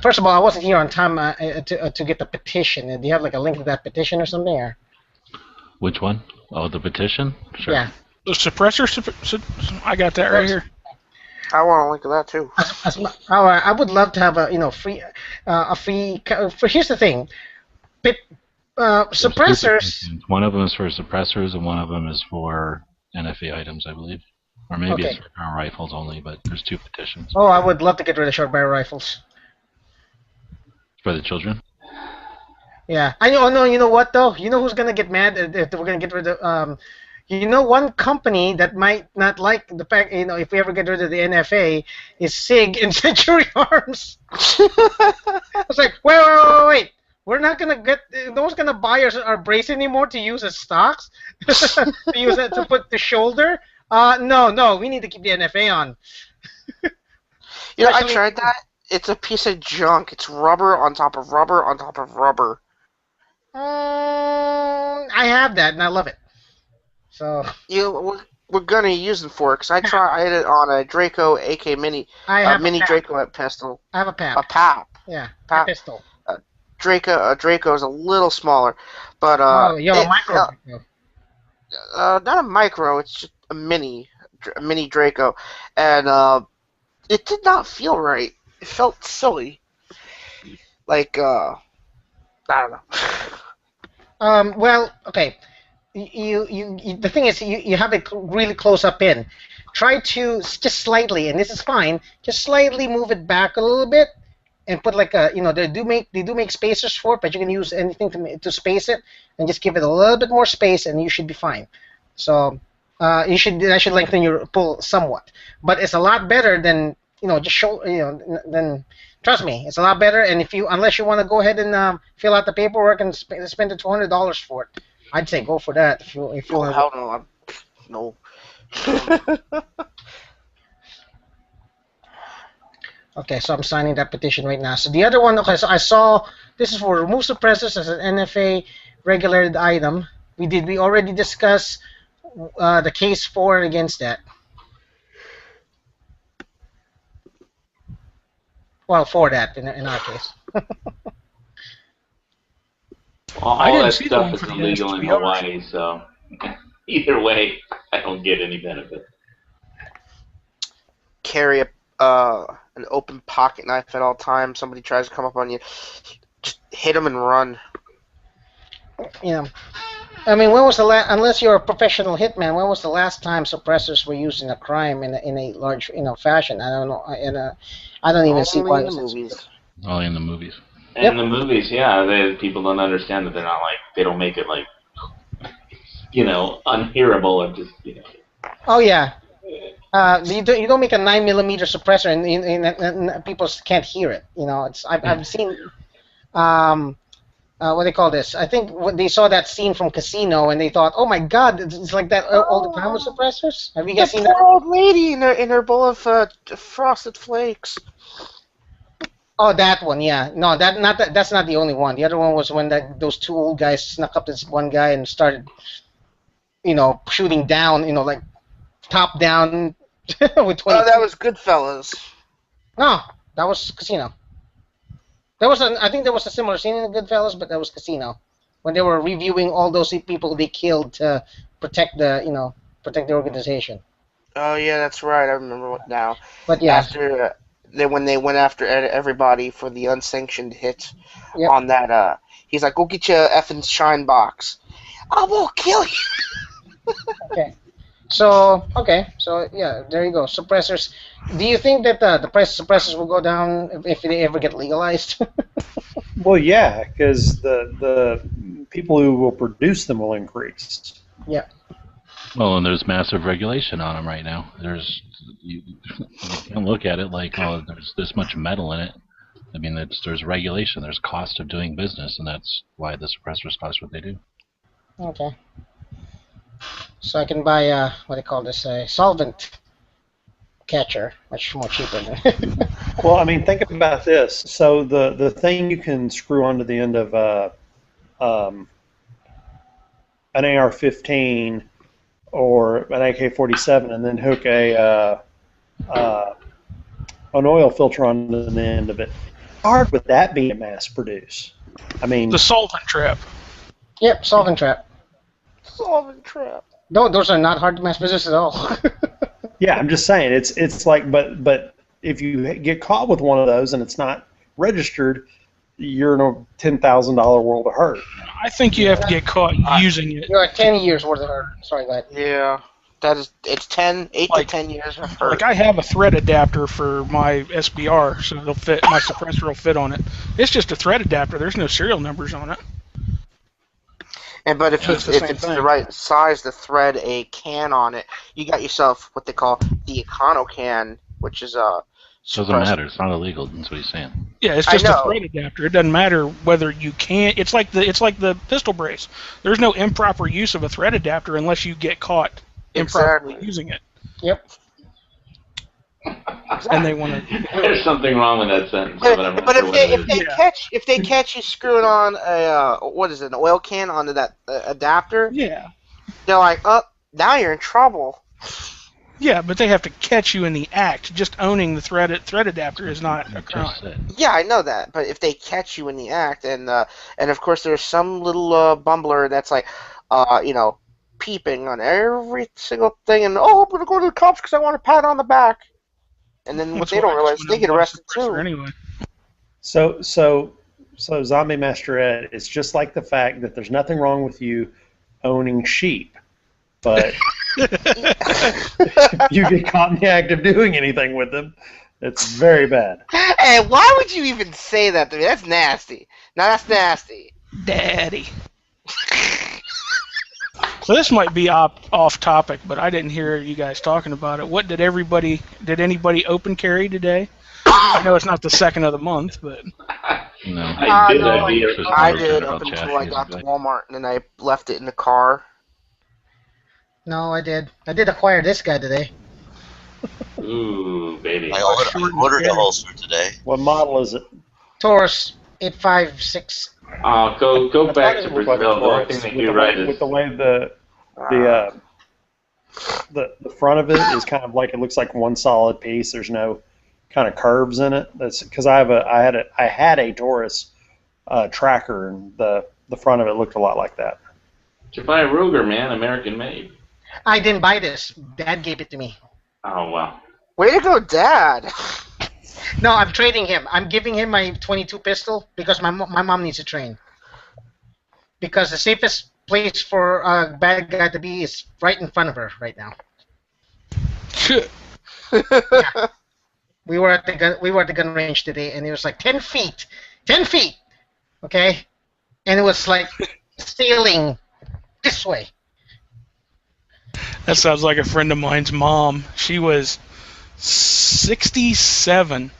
First of all, I wasn't here on time to get the petition. Do you have like a link to that petition or something? Or? Which one? Oh, the petition? Sure. Yeah. The suppressor, I got that right here. I want a link to that too. I would love to have a free. Here's the thing, suppressors. One of them is for suppressors, and one of them is for NFA items, I believe, or maybe it's for power rifles only. But there's 2 petitions. Oh, I would love to get rid of short barrel rifles. For the children. Yeah, I know. No, you know what though? You know who's gonna get mad if we're gonna get rid of? One company that might not like the fact, if we ever get rid of the NFA, is SIG and Century Arms. It's like, wait. We're not gonna get. No one's gonna buy our brace anymore to use as stocks. To use it to put the shoulder. No. We need to keep the NFA on. I tried that. It's a piece of junk. It's rubber on top of rubber on top of rubber. I have that and I love it. So we're gonna use it for it because I tried it on a Draco AK Mini. I have Mini Draco pistol. I have a PAP. A PAP. Yeah, PAP pistol. Draco is a little smaller, but you have a micro. Not a micro. It's just a mini Draco, and it did not feel right. It felt silly. Like I don't know. Well, okay. You the thing is you have it really close up in. Try to just slightly, and this is fine. Just slightly move it back a little bit, and put like a they do make spacers for it, but you can use anything to space it, and just give it a little bit more space, and you should be fine. So that should lengthen your pull somewhat, but it's a lot better than just show then. Trust me, it's a lot better. And unless you want to go ahead and fill out the paperwork and spend the $200 for it, I'd say go for that. If you want. Hell no, no. Okay, so I'm signing that petition right now. So the other one, okay, so I saw this is for remove suppressors as an NFA regulated item. We already discussed the case for and against that. Well, for that in our case. All that stuff is illegal in Hawaii, so either way, I don't get any benefit. Carry an open pocket knife at all times. Somebody tries to come up on you, just hit them and run. Yeah. I mean, when was the last? Unless you're a professional hitman, when was the last time suppressors were used in a crime in a large fashion? I don't know. I don't even see why. Only in the movies. In the movies, yeah, people don't understand that they're not they don't make it unhearable or just Oh yeah. You don't make a 9mm suppressor and people can't hear it. I've seen. What do they call this? I think when they saw that scene from Casino and they thought, "Oh my God, it's like that all the time with suppressors." Have you guys seen that? Poor old lady in her bowl of Frosted Flakes. Oh, that one, yeah. No, that's not the only one. The other one was when those 2 old guys snuck up this one guy and started, shooting down, like top down with 20. Oh, that was Goodfellas. No, that was Casino. I think there was a similar scene in Goodfellas, but that was Casino, when they were reviewing all those people they killed to protect the organization. Oh yeah, that's right. I remember now. But yeah, after when they went after everybody for the unsanctioned hit on that, he's like, "Go get your effing shine box. I will kill you." Okay. So yeah, there you go. Suppressors. Do you think that the price of suppressors will go down if they ever get legalized? Well, yeah, because the people who will produce them will increase. Yeah. Well, and there's massive regulation on them right now. You can look at it like, oh, there's this much metal in it. I mean, there's regulation, there's cost of doing business, and that's why the suppressors cost what they do. Okay. So I can buy what do you call this? A solvent catcher, much more cheaper. Well, I mean, think about this. So the thing you can screw onto the end of an AR-15 or an AK-47, and then hook an oil filter on the end of it. How hard would that be to mass produce? I mean, The solvent trap. Yep, solvent trap. Solvent trap. No, those are not hard to mass produce at all. yeah, I'm just saying it's like, but if you get caught with one of those and it's not registered, you're in a $10,000 world of hurt. I think you have to get caught using it. You're at 10 years worth of hurt. Sorry, go ahead. Yeah. It's 8 to 10 years of hurt. Like I have a thread adapter for my SBR, so it'll fit. My suppressor will fit on it. It's just a thread adapter. There's no serial numbers on it. But if Yeah, it's, it's the if same it's thing. the right size to thread a can on it, you got yourself what they call the Econo can, which is a Doesn't matter. It's not illegal. That's what he's saying. Yeah, it's I just a know. thread adapter. It doesn't matter whether you can. It's like the pistol brace. There's no improper use of a thread adapter unless you get caught improperly Exactly. using it. Yep. And they want to. There's something wrong with that sentence. But, I'm not but sure if what they it if is. they catch you screwing on a what is it, an oil can onto that adapter, Yeah. they're like, oh, now you're in trouble. Yeah, but they have to catch you in the act. Just owning the thread adapter is not a That's crime. just it. Yeah, I know that, but if they catch you in the act, and of course there's some little bumbler that's like, peeping on every single thing, and I'm gonna go to the cops because I want a pat on the back, and then That's they why don't I realize just they went get and bought a arrested suppressor too. Anyway. So Zombie Master Ed, it's just like the fact that there's nothing wrong with you owning sheep, but if you get caught in the act of doing anything with them, it's very bad. Hey, why would you even say that to me? That's nasty. Now that's nasty. Daddy. So this might be off topic, but I didn't hear you guys talking about it. What did anybody open carry today? I know it's not the second of the month, but No. I did. no, I did. Just I never did cared up about until I got to chassis. Walmart, and then I left it in the car. No, I did. I did acquire this guy today. Ooh, baby. I ordered a holster today. What model is it? Taurus 856. Go I back thought to it looked like a Brazil. The only Taurus. thing they With do the right way- is with the way the front of it is kind of like it looks like one solid piece. There's no kind of curves in it. That's because I had a Taurus tracker, and the front of it looked a lot like that. to buy a Ruger, man, American made. I didn't buy this. Dad gave it to me. Oh wow. Way to go, Dad! No, I'm trading him. I'm giving him my 22 pistol because my mom needs to train. Because the safest place for a bad guy to be is right in front of her right now. We were at the gun range today, and it was like 10 feet, 10 feet, okay, and it was like sailing this way. that sounds like a friend of mine's mom. She was 67,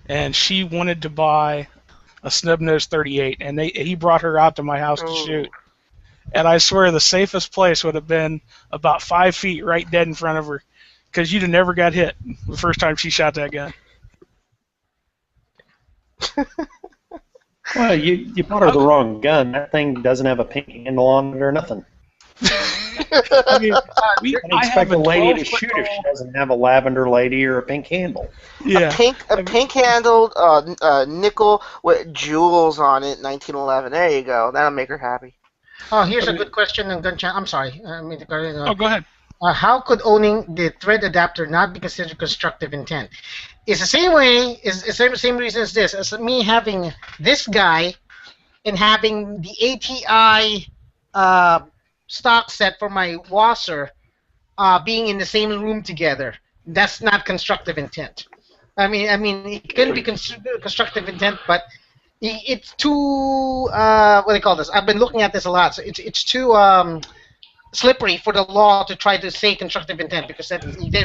and she wanted to buy a snub-nosed 38, and he brought her out to my house to shoot. And I swear the safest place would have been about 5 feet right dead in front of her, because you'd have never got hit the first time she shot that gun. Well, you bought her the wrong gun. That thing doesn't have a pink handle on it or nothing. I mean, I expect a lady to shoot if she doesn't have a lavender lady or a pink handle. Yeah. A pink handled nickel with jewels on it, 1911. There you go. That'll make her happy. Oh, here's a good question on gun chat. I'm sorry. Oh, go ahead. How could owning the thread adapter not be considered constructive intent? It's the same way. It's the same reason as this. As me having this guy and having the ATI stock set for my Wasser being in the same room together. That's not constructive intent. I mean, it can be constructive intent, but it's too what do they call this? I've been looking at this a lot. So it's too slippery for the law to try to say constructive intent because they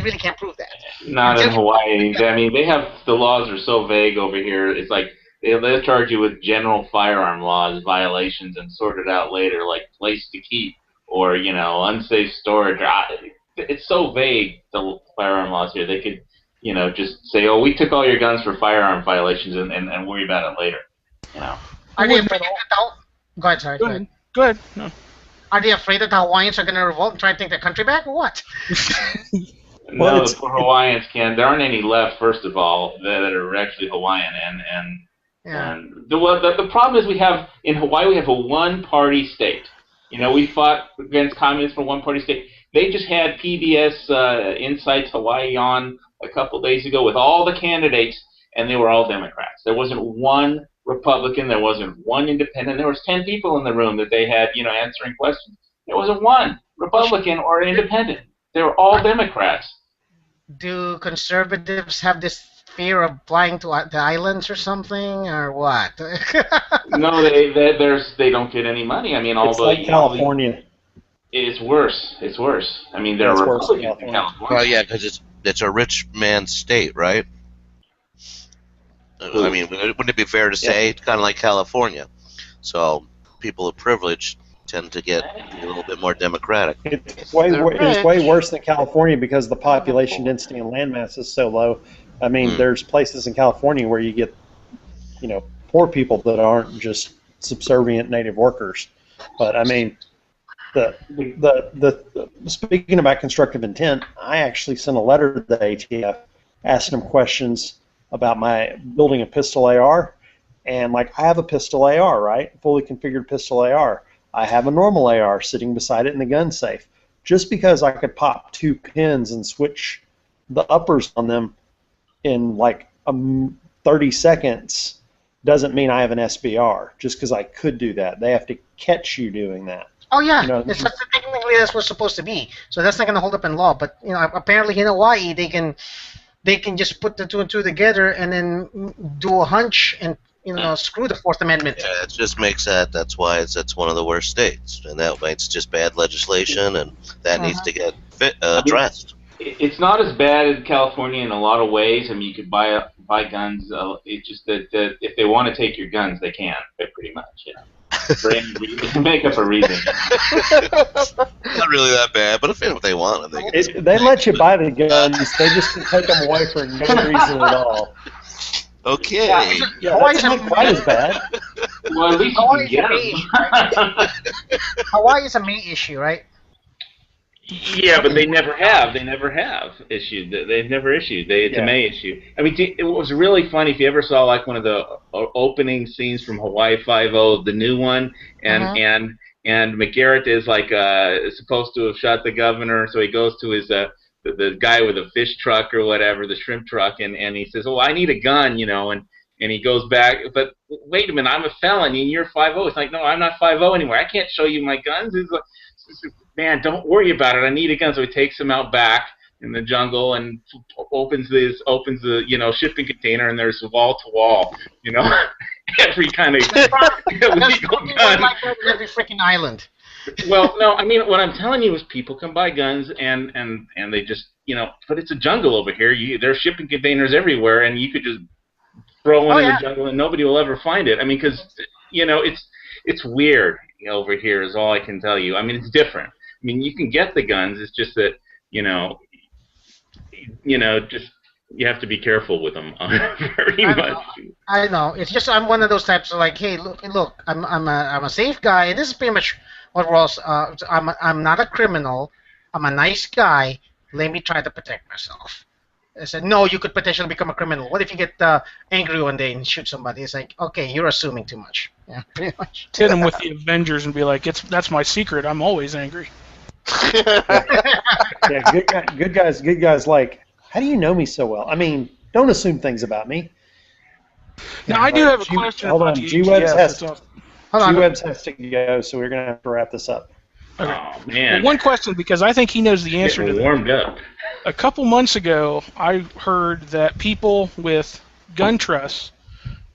really can't prove that. Not in Hawaii. I mean, the laws are so vague over here. It's like they'll charge you with general firearm laws violations and sort it out later, like place to keep. or unsafe storage. It's so vague, the firearm laws here. They could just say, oh, we took all your guns for firearm violations and worry about it later. Are they afraid that Go ahead, sorry. Go ahead. No. Are they afraid that the Hawaiians are going to revolt and try to take their country back, or what? No, the poor Hawaiians can't. There aren't any left, first of all, that are actually Hawaiian. And the problem is in Hawaii we have a one-party state. We fought against communists for one-party state. They just had PBS Insights Hawaii on a couple days ago with all the candidates, and they were all Democrats. There wasn't one Republican. There wasn't one independent. There was 10 people in the room that they had, answering questions. There wasn't one Republican or independent. They were all Democrats. Do conservatives have this fear of flying to the islands or something, or what? No, they don't get any money. I mean, It's like California. It's worse. It's worse. I mean, there are Republicans in California. Well, yeah, because it's a rich man's state, right? I mean, wouldn't it be fair to say it's kind of like California? So people of privilege tend to get a little bit more democratic. It's way worse than California because the population density and landmass is so low. I mean, there's places in California where you get, poor people that aren't just subservient native workers. But I mean, the speaking about constructive intent, I actually sent a letter to the ATF asking them questions about my building a pistol AR, and I have a pistol AR, right? Fully configured pistol AR. I have a normal AR sitting beside it in the gun safe. Just because I could pop 2 pins and switch the uppers on them in 30 seconds doesn't mean I have an SBR. Just because I could do that, they have to catch you doing that. Oh yeah, technically that's what's supposed to be. So that's not going to hold up in law. But apparently in Hawaii they can just put the 2 and 2 together and then do a hunch and screw the Fourth Amendment. Yeah, it just makes that's why it's one of the worst states, and that it's just bad legislation, and that needs to get addressed. It's not as bad as California in a lot of ways. I mean, you could buy guns. It's just that if they want to take your guns, they can. Pretty much, for any reason, make up a reason. Not really that bad, but if they want them, they let you buy the guns. They just can take them away for no reason at all. Okay. Yeah, that's not quite as bad. Well, at least you can get them. Hawaii is a May issue, right? Yeah, but they never have. They never have issued. They've never issued. It's a May issue. I mean, it was really funny if you ever saw one of the opening scenes from Hawaii Five-0, the new one, and McGarrett is supposed to have shot the governor, so he goes to his the guy with a fish truck or whatever, the shrimp truck, and he says, "Oh, I need a gun," and he goes back, but wait a minute, I'm a felon, and you're 5-0. It's like, no, I'm not 5-0 anymore. I can't show you my guns. It's like, man, don't worry about it. I need a gun. So he takes him out back in the jungle and opens the shipping container, and there's wall to wall, every kind of legal gun. Like that in every freaking island. Well, no, I mean, what I'm telling you is people can buy guns and they just, but it's a jungle over here. There's shipping containers everywhere, and you could just throw one in the jungle and nobody will ever find it. I mean, because, it's weird over here is all I can tell you. I mean, it's different. I mean, you can get the guns. It's just that, just you have to be careful with them very much. I know. It's just I'm one of those types of hey, look, I'm a safe guy, and this is pretty much what we're also. I'm not a criminal. I'm a nice guy. Let me try to protect myself. I said, no, you could potentially become a criminal. What if you get angry one day and shoot somebody? It's like, okay, you're assuming too much. Yeah, pretty much. Hit him with the Avengers and be like, that's my secret. I'm always angry. Yeah, good guys. How do you know me so well? I mean, don't assume things about me. Now, I do have a question about the G-Webs ATF. G-Webs has to go, so we're going to have to wrap this up. Okay. Oh, man. Well, one question, because I think he knows the answer to that. Warmed up. A couple months ago, I heard that people with gun trusts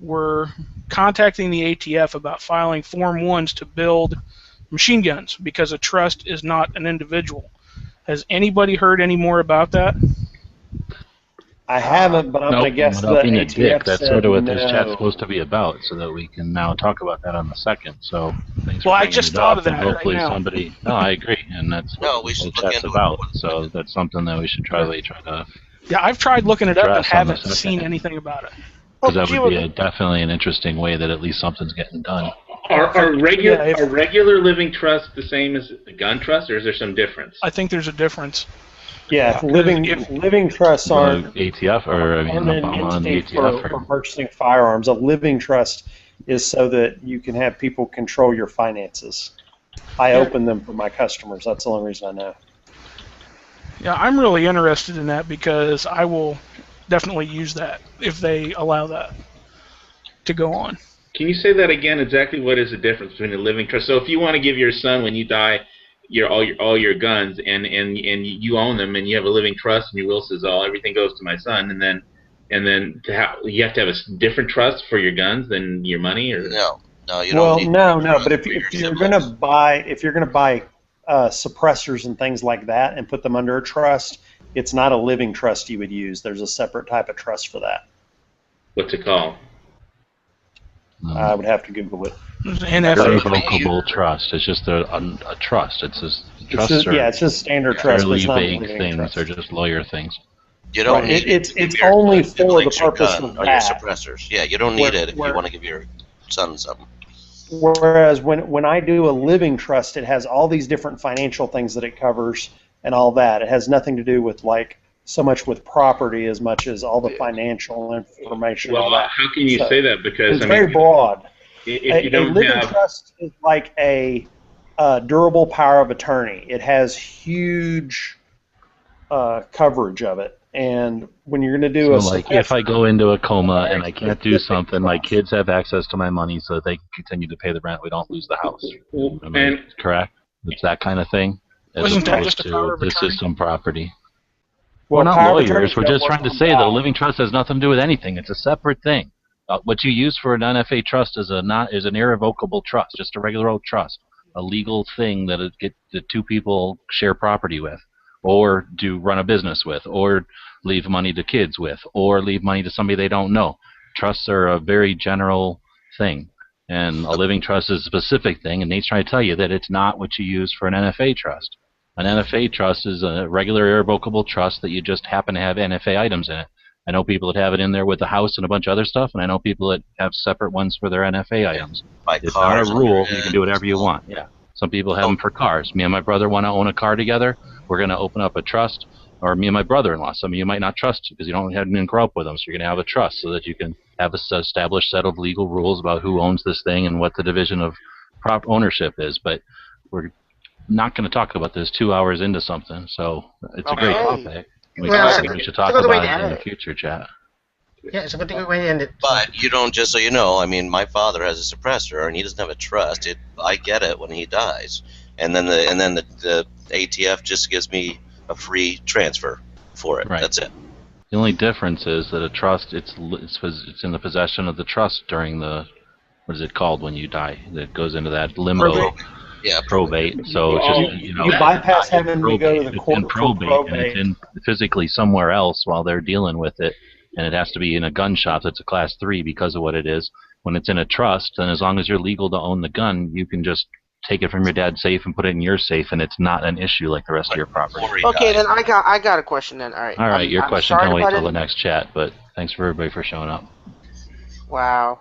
were contacting the ATF about filing Form 1s to build machine guns because a trust is not an individual. Has anybody heard any more about that? I haven't, but I'm going to guess without that being a dick, ATF that's said sort of what no. this chat's supposed to be about, so that we can now talk about that on the second. So thanks Well, for I bringing just it thought up, of that and hopefully right now. somebody. No, I agree, and that's No, what we the should whole look chat's into it. about. So that's something that we should try to, Yeah, I've tried looking it up and Address on the haven't second. seen anything about it. because that gee, would be well, definitely an interesting way that at least something's getting done. Are regular Yeah, if- are regular living trusts the same as a gun trust, or is there some difference? I think there's a difference. Yeah, if living trusts aren't ATF, or I mean, an I'm on the entity ATF. for purchasing firearms. A living trust is so that you can have people control your finances. I open them for my customers. That's the only reason I know. Yeah, I'm really interested in that because I will definitely use that if they allow that to go on. Can you say that again? Exactly what is the difference between a living trust? So if you want to give your son, when you die, all your guns and you own them, and you have a living trust, and your will says, everything goes to my son, and then you have to have a different trust for your guns than your money, or No, you don't. Need no. But if for your you're siblings. gonna buy suppressors and things like that and put them under a trust, it's not a living trust you would use. There's a separate type of trust for that. what's it called? I would have to Google it. Irrevocable trust. It's just a trust. It's just trusts are it's just standard trust. But fairly it's not a vague living things. trust. They're just lawyer things. You don't Right, need it's to give only your for the siblings your purpose gun of or your that. suppressors. Yeah, you don't need it if you Where- want to give your son something. Whereas when I do a living trust, it has all these different financial things that it covers and all that. It has nothing to do with so much with property as much as all the financial information. and all Well, that. how can you So, say that? Because It's I very mean, broad. if you A don't living have trust is like a durable power of attorney. It has huge coverage of it. And when you're going to do So, if I go into a coma and I can't do something, my kids have access to my money so that they can continue to pay the rent. We don't lose the house. Am I correct? It's that kind of thing. As Wasn't that opposed just a power of to this attorney? is some property. Well, We're not power of lawyers. attorneys We're don't just work trying to on say that a power. living trust has nothing to do with anything. It's a separate thing. What you use for an NFA trust is an irrevocable trust, just a regular old trust, a legal thing that the two people share property with, or run a business with, or leave money to kids with, or leave money to somebody they don't know. Trusts are a very general thing, and a living trust is a specific thing, and Nate's trying to tell you that it's not what you use for an NFA trust. An NFA trust is a regular irrevocable trust that you just happen to have NFA items in it. I know people that have it in there with the house and a bunch of other stuff, and I know people that have separate ones for their NFA items. It's not a rule. You can do whatever you want. Yeah. Some people have them for cars. Me and my brother want to own a car together. We're going to open up a trust, or me and my brother-in-law. Some of you might not trust because you didn't grow up with them, so you're going to have a trust so that you can have a established set of legal rules about who owns this thing and what the division of ownership is. But we're not going to talk about this 2 hours into something, so it's a great topic. We should talk about it in the future, chat. Yeah, it's a good way to end it. But you don't, just so you know, I mean, my father has a suppressor, and he doesn't have a trust. I get it when he dies, and then the ATF just gives me a free transfer for it. Right. That's it. The only difference is that a trust, it's in the possession of the trust during the, what is it called when you die? That goes into that limbo. Probate. Yeah, probate. So it's just, You bypass having to go to the court in for probate, probate. and it's in physically somewhere else while they're dealing with it, and it has to be in a gun shop that's a class 3 because of what it is. When it's in a trust, then as long as you're legal to own the gun, you can just take it from your dad's safe and put it in your safe, and it's not an issue like the rest of your property. Okay, then I got a question then. All right, your question can wait till the next chat, but thanks for everybody for showing up. Wow.